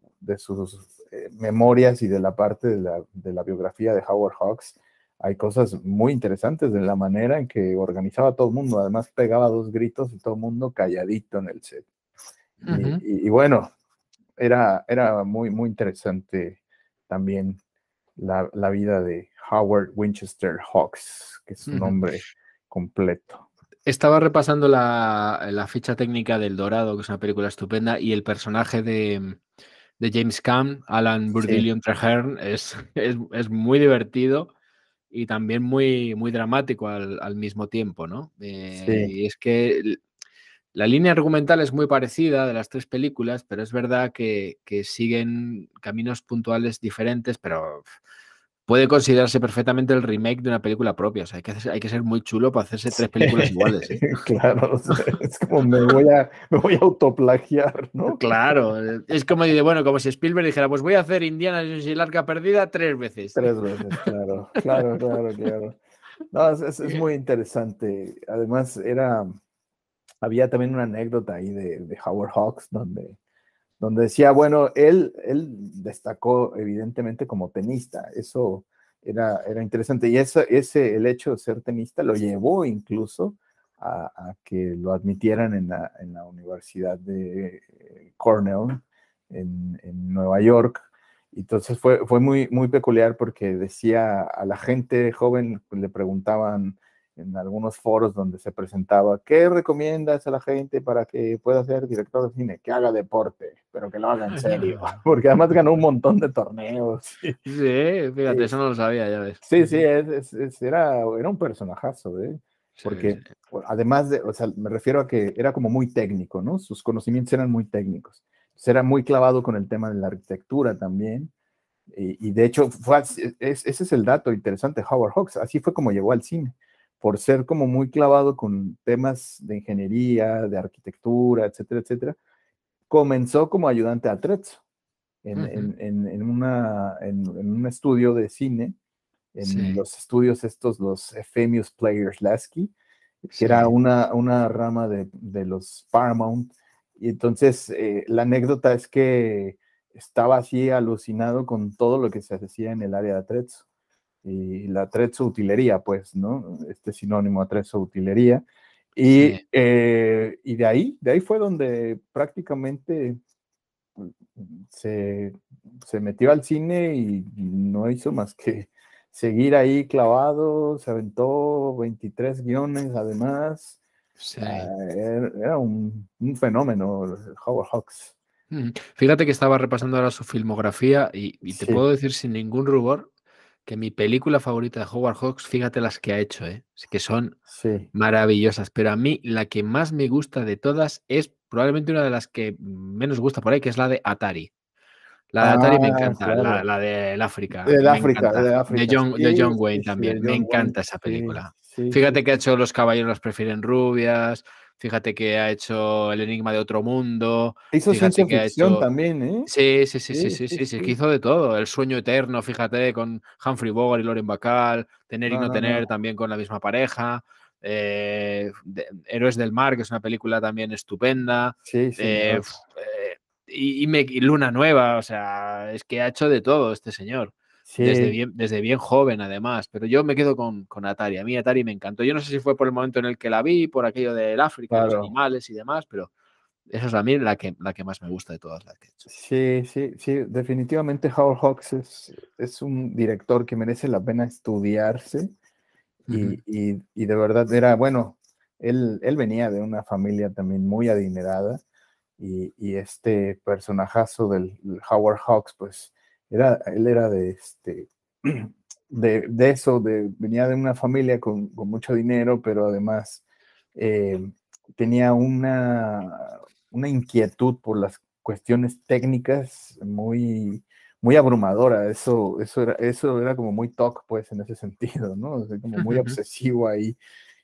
memorias y de la parte de la biografía de Howard Hawks. Hay cosas muy interesantes de la manera en que organizaba a todo el mundo. Además pegaba 2 gritos y todo el mundo calladito en el set. Y bueno, era muy, muy interesante también la vida de Howard Winchester Hawks, que es su nombre completo. Estaba repasando la ficha técnica del Dorado, que es una película estupenda, y el personaje de James Caan, Alan Burdillion Treherne, es muy divertido y también muy, muy dramático al mismo tiempo, ¿no? Y es que La línea argumental es muy parecida de las 3 películas, pero es verdad que siguen caminos puntuales diferentes, pero puede considerarse perfectamente el remake de una película propia. O sea, hay que ser muy chulo para hacerse 3 películas iguales, ¿eh? Claro, o sea, es como me voy a autoplagiar, ¿no? Claro, es como, bueno, como si Spielberg dijera, pues voy a hacer Indiana Jones y el Arca Perdida 3 veces. 3 veces, claro, claro, claro, claro. No, es muy interesante. Además, había también una anécdota ahí de Howard Hawks donde decía, bueno, él destacó evidentemente como tenista, eso era interesante, y el hecho de ser tenista lo llevó incluso a que lo admitieran en la Universidad de Cornell en Nueva York. Entonces fue muy, muy peculiar porque decía a la gente joven, le preguntaban en algunos foros donde se presentaba, ¿qué recomiendas a la gente para que pueda ser director de cine? Que haga deporte, pero que lo haga en serio, porque además ganó un montón de torneos. Sí, fíjate, eso no lo sabía, ya ves. Sí, era un personajazo, ¿eh? Porque sí. Además o sea, me refiero a que era como muy técnico, ¿no? Sus conocimientos eran muy técnicos. Entonces, era muy clavado con el tema de la arquitectura también. Y de hecho, ese es el dato interesante de Howard Hawks. Así fue como llegó al cine, por ser como muy clavado con temas de ingeniería, de arquitectura, etcétera, etcétera. Comenzó como ayudante a Trezzo en un estudio de cine, en los estudios los Famous Players Lasky, que era una rama de los Paramount. Y entonces la anécdota es que estaba así alucinado con todo lo que se hacía en el área de Trezzo. Y la Trezzo utilería, pues, ¿no? Sinónimo a Trezzo utilería. Y de ahí fue donde prácticamente se metió al cine y no hizo más que seguir ahí clavado. Se aventó 23 guiones además. Era un fenómeno Howard Hawks. Fíjate que estaba repasando ahora su filmografía y te puedo decir sin ningún rubor que mi película favorita de Howard Hawks, fíjate las que ha hecho, que son maravillosas, pero a mí la que más me gusta de todas es probablemente una de las que menos gusta por ahí, que es la de Atari. La de Atari me encanta, claro. la del África. De África. De John Wayne también. Me encanta esa película. Fíjate que ha hecho Los caballeros las prefieren rubias. Fíjate que ha hecho El enigma de otro mundo. Hizo ciencia ficción también, ¿eh? Sí, que hizo de todo. El sueño eterno, fíjate, con Humphrey Bogart y Lauren Bacall. Tener y no tener también con la misma pareja. Héroes del Mar, que es una película también estupenda. Y Luna Nueva, o sea, es que ha hecho de todo este señor. Desde bien joven, además. Pero yo me quedo con Atari. A mí Atari me encantó. Yo no sé si fue por el momento en el que la vi, por aquello del África, los animales y demás, pero esa es a mí la que más me gusta de todas las que he hecho. Sí. Definitivamente Howard Hawks es un director que merece la pena estudiarse. Y de verdad era, bueno, él venía de una familia también muy adinerada. Y este personajazo del Howard Hawks, pues él era de eso, venía de una familia con mucho dinero, pero además tenía una inquietud por las cuestiones técnicas muy, muy abrumadora. Eso era como muy TOC, pues, en ese sentido, ¿no? O sea, como muy obsesivo ahí.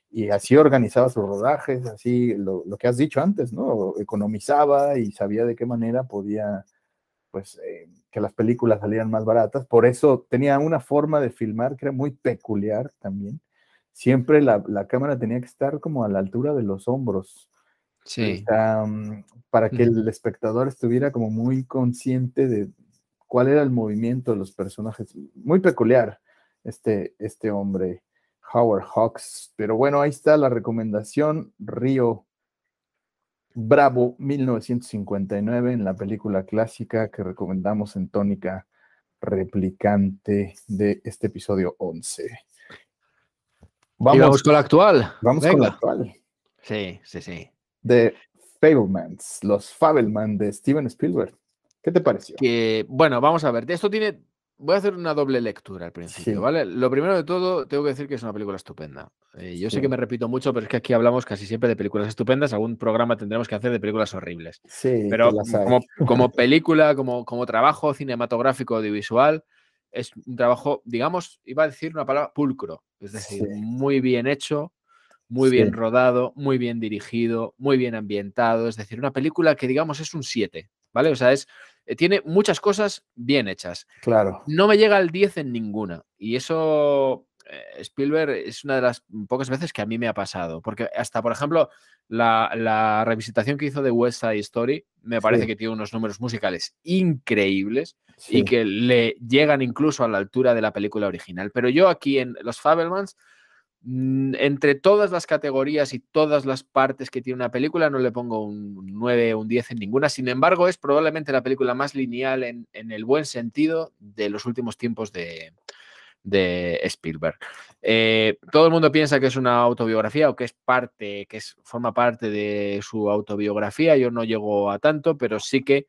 Y así organizaba sus rodajes, así lo que has dicho antes, ¿no? Economizaba y sabía de qué manera podía, pues, que las películas salieran más baratas. Por eso tenía una forma de filmar que era muy peculiar también. Siempre la cámara tenía que estar como a la altura de los hombros. Sí. O sea, para que el espectador estuviera como muy consciente de cuál era el movimiento de los personajes. Muy peculiar este hombre, Howard Hawks. Pero bueno, ahí está la recomendación. Río Bravo 1959, en la película clásica que recomendamos en Tónica Replicante de este episodio 11. Vamos con la actual. Vamos con la actual. Sí. The Fabelmans, los Fabelman de Steven Spielberg. ¿Qué te pareció? Bueno, vamos a ver. Esto tiene voy a hacer una doble lectura al principio, Sí. ¿vale? Lo primero de todo, tengo que decir que es una película estupenda. Yo sé Sí. que me repito mucho, pero es que aquí hablamos casi siempre de películas estupendas. Algún programa tendremos que hacer de películas horribles. Sí, Pero que las hay. como película, como trabajo cinematográfico audiovisual, es un trabajo, digamos, iba a decir una palabra, pulcro. Es decir, Sí. muy bien hecho, muy Sí. bien rodado, muy bien dirigido, muy bien ambientado. Es decir, una película que, digamos, es un 7, ¿vale? O sea, tiene muchas cosas bien hechas. Claro. No me llega al 10 en ninguna. Y eso, Spielberg, es una de las pocas veces que a mí me ha pasado. Porque hasta, por ejemplo, la revisitación que hizo de West Side Story me parece Sí. que tiene unos números musicales increíbles y Sí. que le llegan incluso a la altura de la película original. Pero yo aquí en Los Fabelmans, entre todas las categorías y todas las partes que tiene una película, no le pongo un 9 o un 10 en ninguna. Sin embargo, es probablemente la película más lineal en el buen sentido de los últimos tiempos de Spielberg. Todo el mundo piensa que es una autobiografía o que forma parte de su autobiografía. Yo no llego a tanto, pero sí que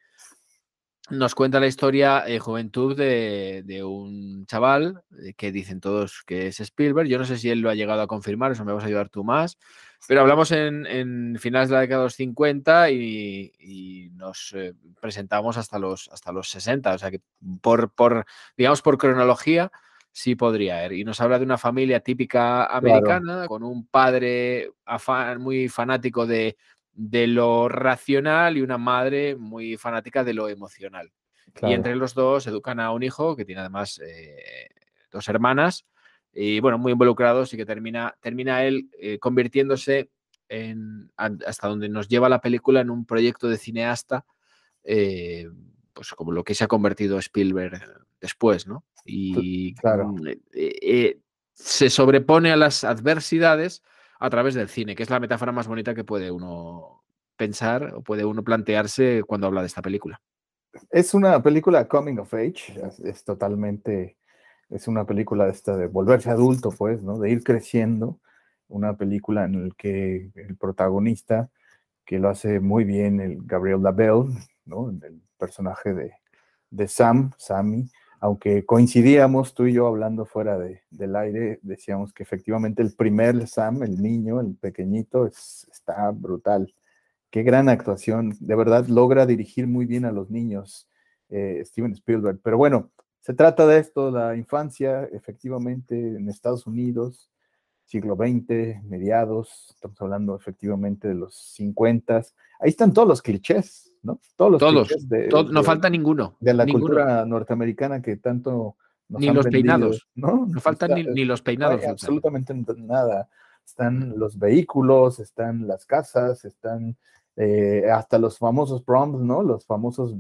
nos cuenta la historia juventud de un chaval que dicen todos que es Spielberg. Yo no sé si él lo ha llegado a confirmar, eso me vas a ayudar tú más. Pero hablamos en finales de la década de los 50 y nos presentamos hasta los 60. O sea que digamos, por cronología sí podría ir. Y nos habla de una familia típica americana, claro, con un padre muy fanático de lo racional y una madre muy fanática de lo emocional. Claro. Y entre los dos educan a un hijo que tiene además 2 hermanas y bueno, muy involucrados y que termina él convirtiéndose hasta donde nos lleva la película en un proyecto de cineasta, pues como lo que se ha convertido Spielberg después, ¿no? Y claro. Se sobrepone a las adversidades a través del cine, que es la metáfora más bonita que puede uno pensar o puede uno plantearse cuando habla de esta película. Es una película coming of age, es totalmente, es una película de volverse adulto, pues, ¿no? De ir creciendo, una película en la que el protagonista, que lo hace muy bien el Gabriel Labelle, ¿no? El personaje de Sammy, aunque coincidíamos tú y yo hablando fuera del aire, decíamos que efectivamente el primer Sam, el niño, el pequeñito, está brutal. Qué gran actuación, de verdad logra dirigir muy bien a los niños, Steven Spielberg. Pero bueno, se trata de esto, la infancia, efectivamente, en Estados Unidos, siglo XX, mediados, estamos hablando efectivamente de los 50. Ahí están todos los clichés, ¿no? Todos los clichés no falta ninguno. De la cultura norteamericana que tanto nos ni han los vendido, peinados, ¿no? No faltan ni los peinados. No hay absolutamente nada. Están los vehículos, están las casas, están hasta los famosos proms, ¿no? Los famosos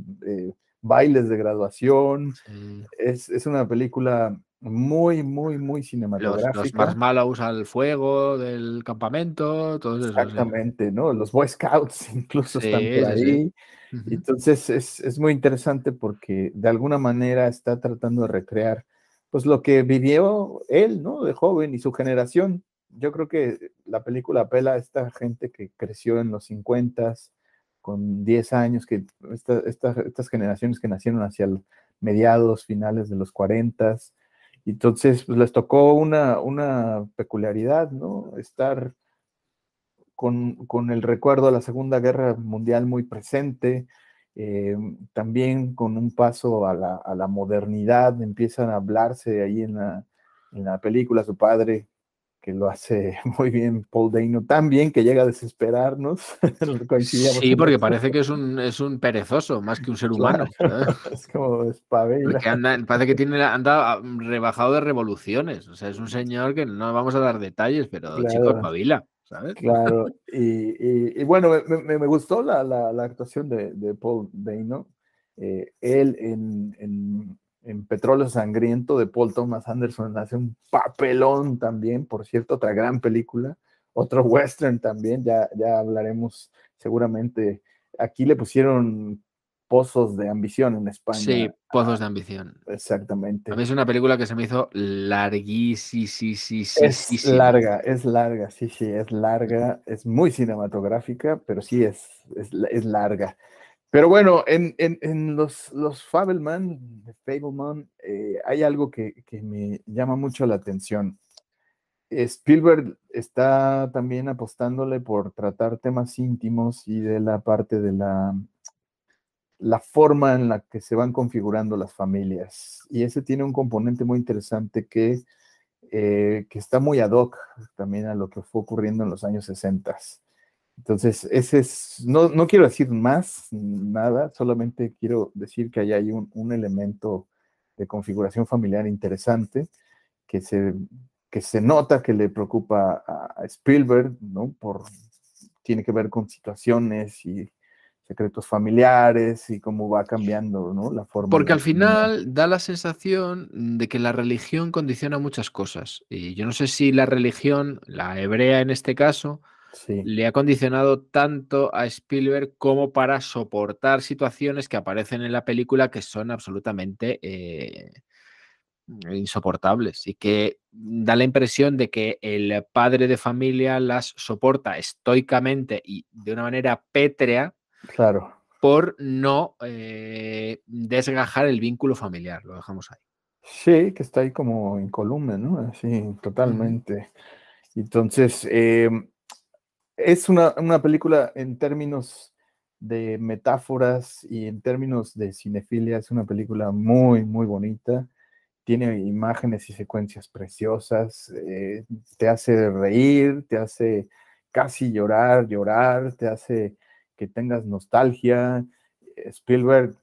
bailes de graduación. Sí. Es una película muy, muy, muy cinematográfica. Los marshmallows al fuego del campamento, todo eso. Exactamente, sí. ¿No? Los Boy Scouts incluso están por ahí. Sí. Entonces es muy interesante porque de alguna manera está tratando de recrear pues lo que vivió él, ¿no? De joven y su generación. Yo creo que la película apela a esta gente que creció en los 50s, con 10 años, que estas generaciones que nacieron hacia mediados, finales de los 40s. Entonces, pues, les tocó una peculiaridad, ¿no? Estar con el recuerdo de la Segunda Guerra Mundial muy presente, también con un paso a la modernidad, empiezan a hablarse ahí en la película, su padre, que lo hace muy bien, Paul Dano, tan bien que llega a desesperarnos. Sí, porque parece que es un perezoso, más que un ser humano. Claro. Es como espabila. Porque parece que anda rebajado de revoluciones. O sea, es un señor que no vamos a dar detalles, pero claro. Chico, espabila, ¿sabes? Claro, y bueno, me gustó la actuación de Paul Dano. Él en Petróleo Sangriento de Paul Thomas Anderson hace un papelón también, por cierto, otra gran película, otro western también, ya hablaremos seguramente. Aquí le pusieron Pozos de Ambición en España. Sí, Pozos de Ambición. Exactamente. A mí es una película que se me hizo larguísima. Es larga, sí, es larga, es muy cinematográfica, pero sí es larga. Pero bueno, en los Fabelman, hay algo que me llama mucho la atención. Spielberg está también apostándole por tratar temas íntimos y de la parte de la forma en la que se van configurando las familias. Y ese tiene un componente muy interesante que está muy ad hoc también a lo que fue ocurriendo en los años 60. Entonces, no quiero decir más, nada, solamente quiero decir que ahí hay un elemento de configuración familiar interesante que se nota que le preocupa a Spielberg, ¿no? Tiene que ver con situaciones y secretos familiares y cómo va cambiando, ¿no? La forma. Porque al final da la sensación de que la religión condiciona muchas cosas. Y yo no sé si la religión, la hebrea en este caso, sí, le ha condicionado tanto a Spielberg como para soportar situaciones que aparecen en la película que son absolutamente insoportables y que da la impresión de que el padre de familia las soporta estoicamente y de una manera pétrea. Claro. Por no desgajar el vínculo familiar, lo dejamos ahí. Sí, que está ahí como incolume, ¿no? Así, totalmente. Entonces, es una película en términos de metáforas y en términos de cinefilia, es una película muy, muy bonita. Tiene imágenes y secuencias preciosas, te hace reír, te hace casi llorar, te hace que tengas nostalgia. Spielberg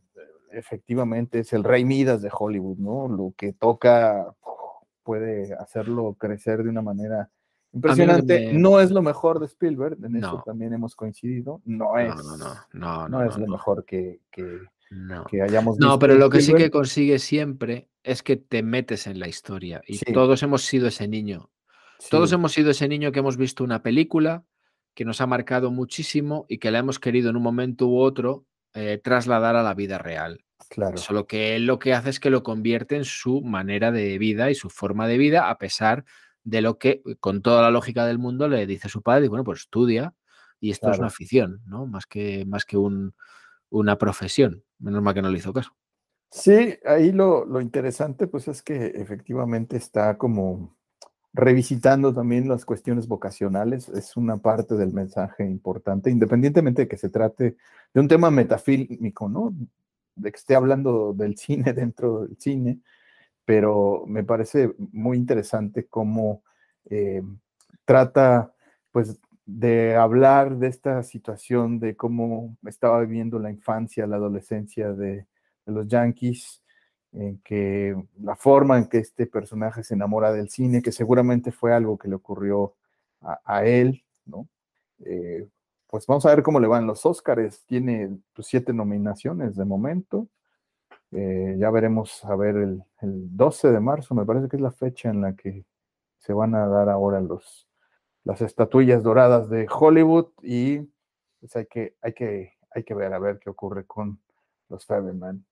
efectivamente es el rey Midas de Hollywood, ¿no? Lo que toca puede hacerlo crecer de una manera impresionante. No es lo mejor de Spielberg, en eso también hemos coincidido. No es lo mejor que hayamos visto. No, pero lo que sí que consigue siempre es que te metes en la historia y todos hemos sido ese niño. Todos hemos sido ese niño que hemos visto una película que nos ha marcado muchísimo y que la hemos querido en un momento u otro trasladar a la vida real. Claro. Solo que él lo que hace es que lo convierte en su manera de vida y su forma de vida, a pesar de lo que, con toda la lógica del mundo, le dice su padre, bueno, pues estudia y esto es una afición, ¿no? Más que una profesión. Menos mal que no le hizo caso. Sí, ahí lo interesante pues es que efectivamente está como revisitando también las cuestiones vocacionales, es una parte del mensaje importante, independientemente de que se trate de un tema metafílmico, ¿no? De que esté hablando del cine dentro del cine, pero me parece muy interesante cómo trata pues de hablar de esta situación, de cómo estaba viviendo la infancia, la adolescencia de los Yankees, en que la forma en que este personaje se enamora del cine, que seguramente fue algo que le ocurrió a él, ¿no? Pues vamos a ver cómo le van los Óscares, tiene 7 nominaciones de momento, ya veremos, a ver, el 12 de marzo, me parece que es la fecha en la que se van a dar ahora las estatuillas doradas de Hollywood y pues hay que ver a ver qué ocurre con los Fabelman.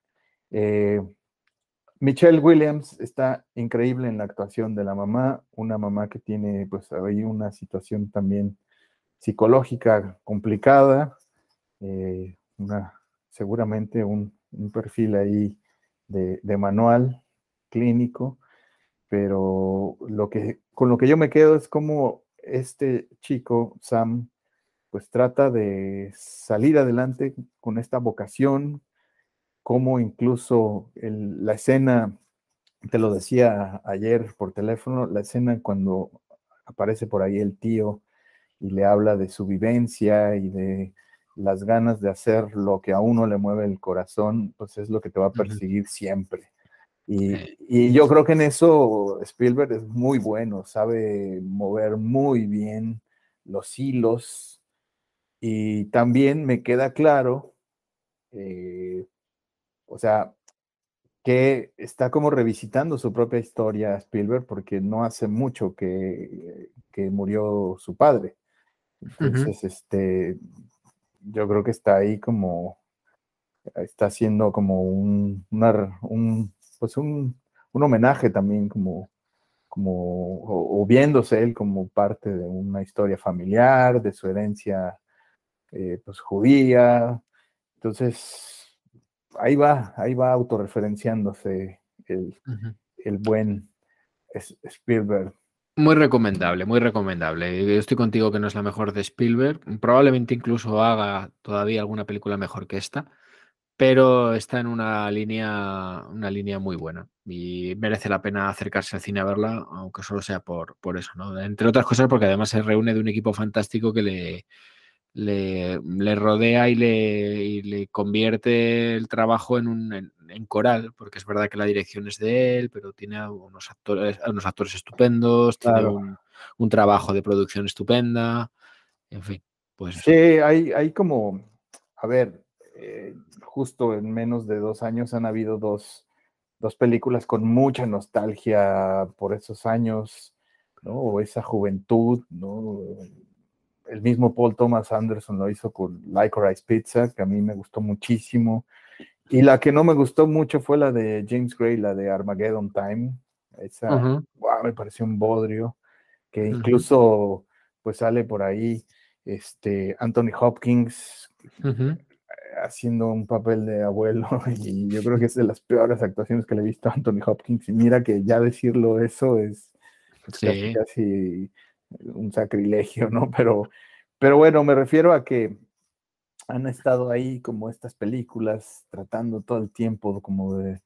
Michelle Williams está increíble en la actuación de la mamá, una mamá que tiene pues ahí una situación también psicológica complicada, seguramente un perfil ahí de manual clínico, pero con lo que yo me quedo es como este chico, Sam, pues trata de salir adelante con esta vocación, como incluso la escena, te lo decía ayer por teléfono, la escena cuando aparece por ahí el tío y le habla de su vivencia y de las ganas de hacer lo que a uno le mueve el corazón, pues es lo que te va a perseguir siempre. Y yo creo que en eso Spielberg es muy bueno, sabe mover muy bien los hilos y también me queda claro, o sea, que está como revisitando su propia historia Spielberg porque no hace mucho que murió su padre. Entonces, yo creo que está ahí como, está haciendo como un homenaje también o viéndose él como parte de una historia familiar, de su herencia pues judía, Entonces, ahí va autorreferenciándose el buen Spielberg. Muy recomendable, muy recomendable. Yo estoy contigo que no es la mejor de Spielberg. Probablemente incluso haga todavía alguna película mejor que esta, pero está en una línea muy buena y merece la pena acercarse al cine a verla, aunque solo sea por eso, ¿no? Entre otras cosas porque además se reúne de un equipo fantástico que le rodea y le convierte el trabajo en coral, porque es verdad que la dirección es de él, pero tiene a unos actores estupendos, tiene Claro. un trabajo de producción estupenda, en fin, pues Sí, eso. hay como, a ver, justo en menos de 2 años han habido dos películas con mucha nostalgia por esos años, ¿no? O esa juventud, ¿no? El mismo Paul Thomas Anderson lo hizo con Licorice Pizza, que a mí me gustó muchísimo. Y la que no me gustó mucho fue la de James Gray, la de Armageddon Time. Esa, wow, me pareció un bodrio, que incluso pues sale por ahí Anthony Hopkins haciendo un papel de abuelo, y yo creo que es de las peores actuaciones que le he visto a Anthony Hopkins, y mira que ya decirlo eso es Sí. casi un sacrilegio, ¿no? Pero bueno, me refiero a que han estado ahí como estas películas tratando todo el tiempo como de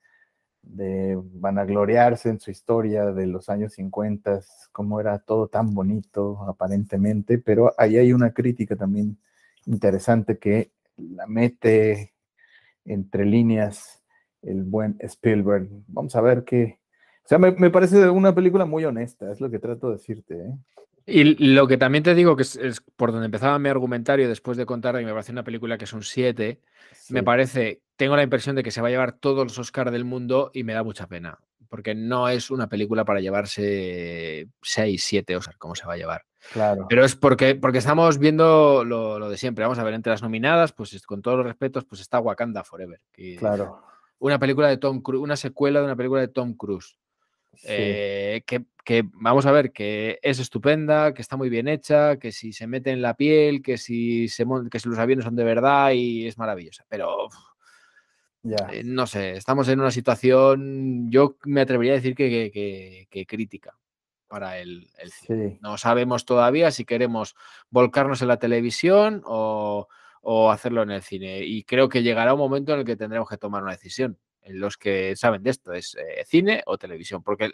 vanagloriarse en su historia de los años 50, cómo era todo tan bonito aparentemente, pero ahí hay una crítica también interesante que la mete entre líneas el buen Spielberg. Vamos a ver qué... O sea, me parece una película muy honesta, es lo que trato de decirte, ¿eh? Y lo que también te digo, que es por donde empezaba mi argumentario después de contar que me parece una película que son 7, Sí. me parece, tengo la impresión de que se va a llevar todos los Oscars del mundo y me da mucha pena, porque no es una película para llevarse 6, 7 Oscars, como se va a llevar. Claro. Pero es porque estamos viendo lo de siempre. Vamos a ver, entre las nominadas, pues con todos los respetos, pues está Wakanda Forever. Claro. Una película de Tom Cruise, una secuela de una película de Tom Cruise. Sí. Que vamos a ver, que es estupenda, que está muy bien hecha, que si se mete en la piel, que si los aviones son de verdad y es maravillosa. Pero no sé, estamos en una situación, yo me atrevería a decir que crítica para el cine. Sí. No sabemos todavía si queremos volcarnos en la televisión o hacerlo en el cine. Y creo que llegará un momento en el que tendremos que tomar una decisión. En los que saben de esto, es cine o televisión, porque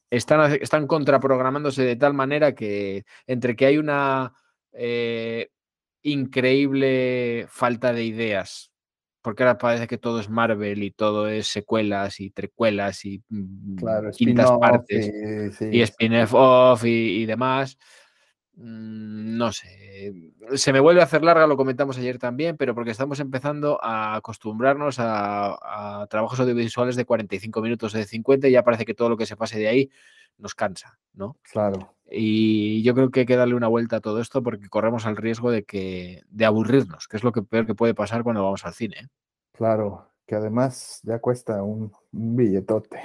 están contraprogramándose de tal manera que entre que hay una increíble falta de ideas, porque ahora parece que todo es Marvel y todo es secuelas y trecuelas y Claro, quintas spin-off partes y sí. spin-off y demás. No sé, se me vuelve a hacer larga, lo comentamos ayer también, pero porque estamos empezando a acostumbrarnos a trabajos audiovisuales de 45 minutos, de 50, y ya parece que todo lo que se pase de ahí nos cansa, ¿no? Claro. Y yo creo que hay que darle una vuelta a todo esto porque corremos el riesgo de aburrirnos, que es lo que peor que puede pasar cuando vamos al cine, ¿eh? Claro, que además ya cuesta un billetote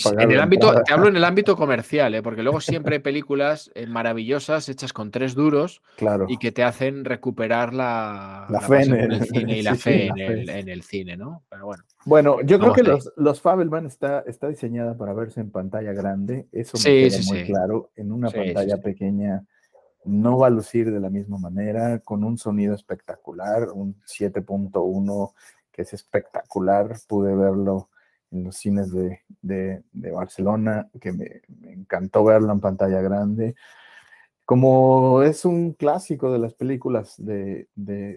pagar En el la ámbito, entrada. te hablo en el ámbito comercial, porque luego siempre hay películas maravillosas hechas con 3 duros Claro. y que te hacen recuperar la fe pasión por el cine y la sí, fe la fe. en el cine, ¿no? Pero bueno. Bueno, yo creo Vamos que ahí. los Fabelman está diseñada para verse en pantalla grande, eso me Sí, queda sí, muy sí. claro. En una Sí, sí, pantalla sí. pequeña no va a lucir de la misma manera, con un sonido espectacular, un 7.1 que es espectacular. Pude verlo en los cines de Barcelona, que me encantó verlo en pantalla grande. Como es un clásico de las películas de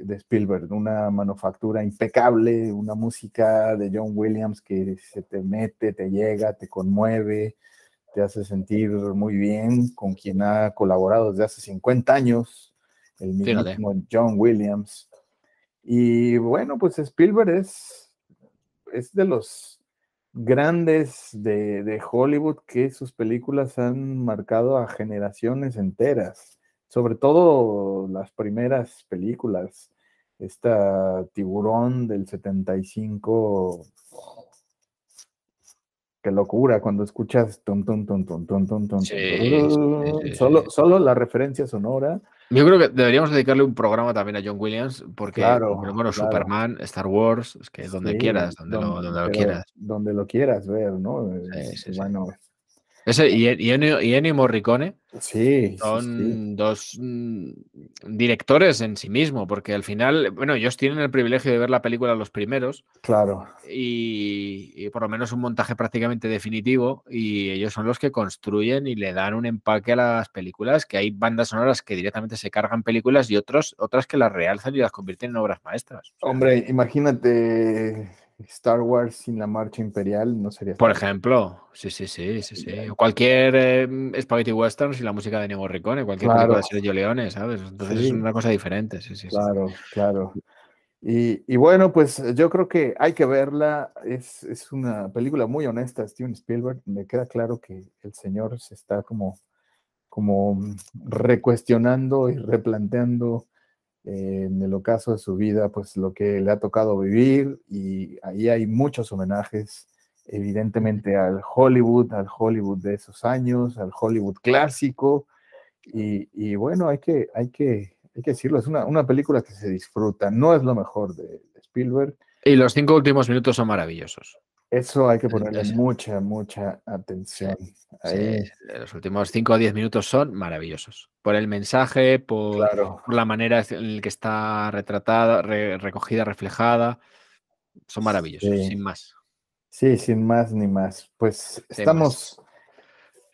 Spielberg, una manufactura impecable, una música de John Williams que se te mete, te llega, te conmueve, te hace sentir muy bien, con quien ha colaborado desde hace 50 años, el mismísimo John Williams. Y bueno, pues Spielberg es de los grandes de Hollywood que sus películas han marcado a generaciones enteras, sobre todo las primeras películas. Esta Tiburón del 75 Qué locura cuando escuchas ton, ton, ton, ton, ton, ton, ton, Sí, solo la referencia sonora. Yo creo que deberíamos dedicarle un programa también a John Williams, porque, Claro, bueno, claro. Superman, Star Wars, es que donde Sí, quieras, donde lo quieras. donde lo quieras ver, ¿no? Sí. Bueno, Ese y Ennio Morricone sí. son dos directores en sí mismo, porque al final, bueno, ellos tienen el privilegio de ver la película los primeros. Claro. Y por lo menos un montaje prácticamente definitivo, y ellos son los que construyen y le dan un empaque a las películas, que hay bandas sonoras que directamente se cargan películas y otras que las realzan y las convierten en obras maestras. O sea, hombre, imagínate Star Wars sin la marcha imperial, no sería por Star Wars. ejemplo, sí. O cualquier Spaghetti Western y la música de Ennio Morricone, cualquier película de Sergio Leone, ¿sabes? Entonces es una cosa diferente, sí. Claro. Y bueno, pues yo creo que hay que verla. Es una película muy honesta, Steven Spielberg. Me queda claro que el señor se está como recuestionando y replanteando en el ocaso de su vida, pues lo que le ha tocado vivir, y ahí hay muchos homenajes, evidentemente al Hollywood de esos años, al Hollywood clásico, y bueno, hay que decirlo, es una película que se disfruta, no es lo mejor de Spielberg. Y los 5 últimos minutos son maravillosos. Eso hay que ponerle mucha atención. Sí, los últimos 5 o 10 minutos son maravillosos. Por el mensaje, por la manera en la que está retratada, recogida, reflejada. Son maravillosos, sin más. Sí, sin más ni más. Pues estamos...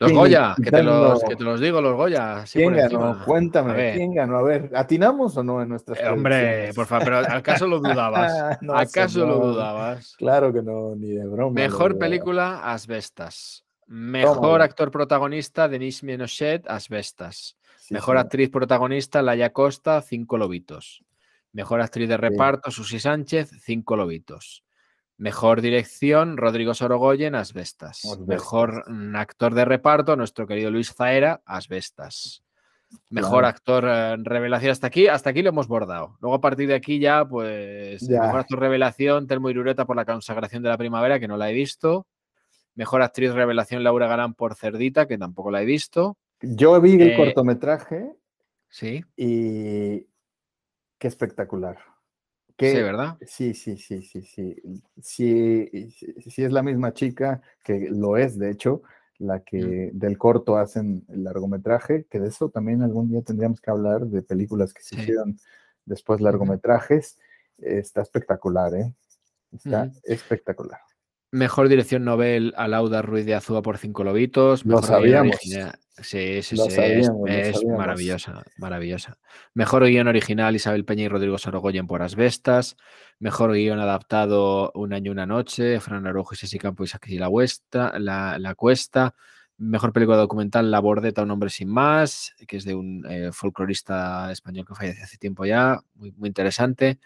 Los Goya, que te los digo, los Goya. ¿Quién ganó? Cuéntame, ¿quién ganó? A ver, ¿atinamos o no en nuestras hombre, por favor, pero ¿acaso lo dudabas? No, ¿Acaso lo dudabas? Claro que no, ni de broma. Mejor película, Asbestas. Mejor actor protagonista, Denis Ménochet, Asbestas. Mejor actriz protagonista, Laia Costa, 5 lobitos. Mejor actriz de reparto, Susi Sánchez, 5 lobitos. Mejor dirección, Rodrigo Sorogoyen, Asbestas. Mejor actor de reparto, nuestro querido Luis Zaera, Asbestas. Mejor actor revelación, hasta aquí lo hemos bordado. Luego a partir de aquí ya, pues, mejor actor revelación, Telmo Irureta por La consagración de la primavera, que no la he visto. Mejor actriz revelación, Laura Galán por Cerdita, que tampoco la he visto. Yo vi el cortometraje. Sí. Y qué espectacular. Sí, ¿verdad? Sí. Sí, es la misma chica, que lo es, de hecho, la que del corto hacen el largometraje, que de eso también algún día tendríamos que hablar, de películas que se hicieron después largometrajes. Está espectacular, ¿eh? Está espectacular. Mejor dirección Nobel a Lauda Ruiz de Azúa por 5 lobitos. Lo sabíamos. Sí, sabíamos, es maravillosa. Mejor guión original, Isabel Peña y Rodrigo Sorogoyen por Asbestas. Mejor guión adaptado, Un año, una noche, Fran Araujo y Ceci Campo y Saki la Cuesta. Mejor película documental, La Bordeta, un hombre sin más, que es de un folclorista español que falleció hace tiempo ya, muy interesante.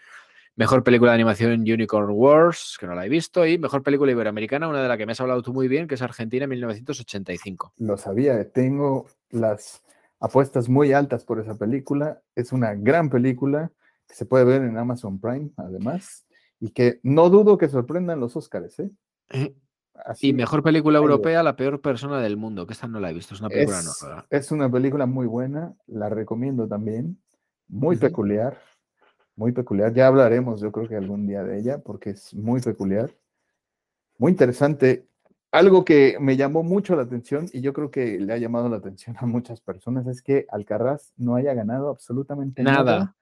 Mejor película de animación, Unicorn Wars, que no la he visto. Y mejor película iberoamericana, una de la que me has hablado tú muy bien, que es Argentina, 1985. Lo sabía, tengo las apuestas muy altas por esa película. Es una gran película que se puede ver en Amazon Prime, además, y que no dudo que sorprendan los Óscares, ¿eh? Y mejor película europea, La peor persona del mundo, que esta no la he visto, es una película nueva. Es una película muy buena, la recomiendo también, muy peculiar. Muy peculiar, ya hablaremos yo creo que algún día de ella, porque es muy peculiar, muy interesante. Algo que me llamó mucho la atención, y yo creo que le ha llamado la atención a muchas personas, es que Alcaraz no haya ganado absolutamente nada.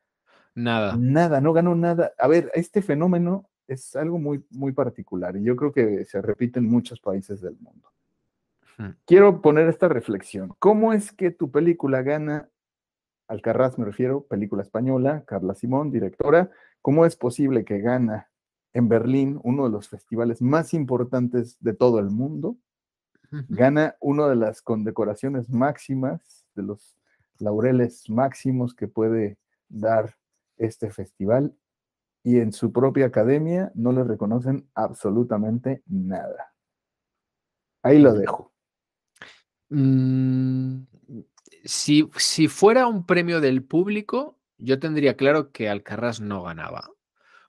Nada, no ganó nada. A ver, este fenómeno es algo muy particular, y yo creo que se repite en muchos países del mundo. Quiero poner esta reflexión. ¿Cómo es que tu película gana? Alcaraz me refiero, película española, Carla Simón, directora. ¿Cómo es posible que gana en Berlín, uno de los festivales más importantes de todo el mundo? Gana una de las condecoraciones máximas, de los laureles máximos que puede dar este festival, y en su propia academia no le reconocen absolutamente nada. Ahí lo dejo. Si fuera un premio del público, yo tendría claro que Alcaraz no ganaba.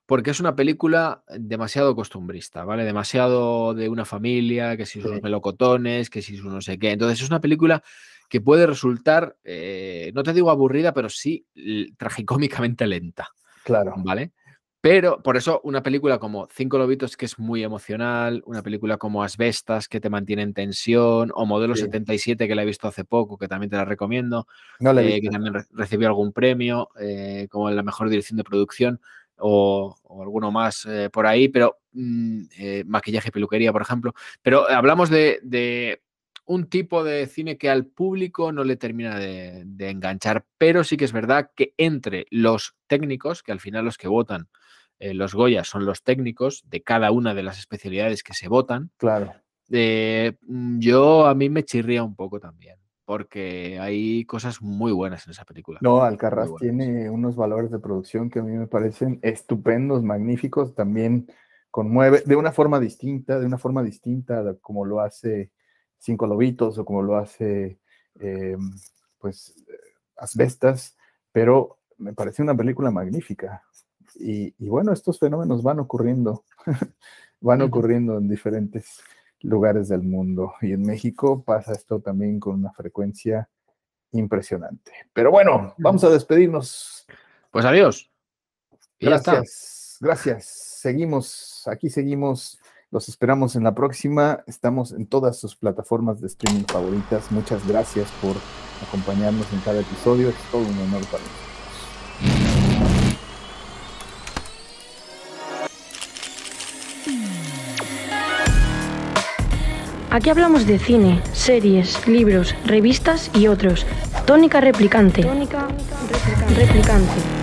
porque es una película demasiado costumbrista, ¿vale? Demasiado de una familia, que si sus melocotones, que si su no sé qué. Entonces es una película que puede resultar, no te digo aburrida, pero sí tragicómicamente lenta. Claro. ¿Vale? Pero por eso una película como Cinco Lobitos, que es muy emocional, una película como Asbestas, que te mantiene en tensión, o Modelo 77, que la he visto hace poco, que también te la recomiendo, no la he visto. que también recibió algún premio, como en la mejor dirección de producción, o alguno más por ahí, pero maquillaje y peluquería, por ejemplo. Pero hablamos de un tipo de cine que al público no le termina de enganchar, pero sí que es verdad que entre los técnicos, que al final los que votan los Goya son los técnicos de cada una de las especialidades que se votan. Claro. A mí me chirría un poco también, porque hay cosas muy buenas en esa película. No, Alcarrás tiene unos valores de producción que a mí me parecen estupendos, magníficos, también conmueve de una forma distinta, como lo hace Cinco Lobitos o como lo hace Asbestas, pero me parece una película magnífica. Y bueno, estos fenómenos van ocurriendo, ocurriendo en diferentes lugares del mundo. Y en México pasa esto también con una frecuencia impresionante. Pero bueno, vamos a despedirnos. Pues adiós. Gracias. Seguimos. Los esperamos en la próxima. Estamos en todas sus plataformas de streaming favoritas. Muchas gracias por acompañarnos en cada episodio. Es todo un honor para nosotros. Aquí hablamos de cine, series, libros, revistas y otros. Tónica Replicante. Tónica Replicante.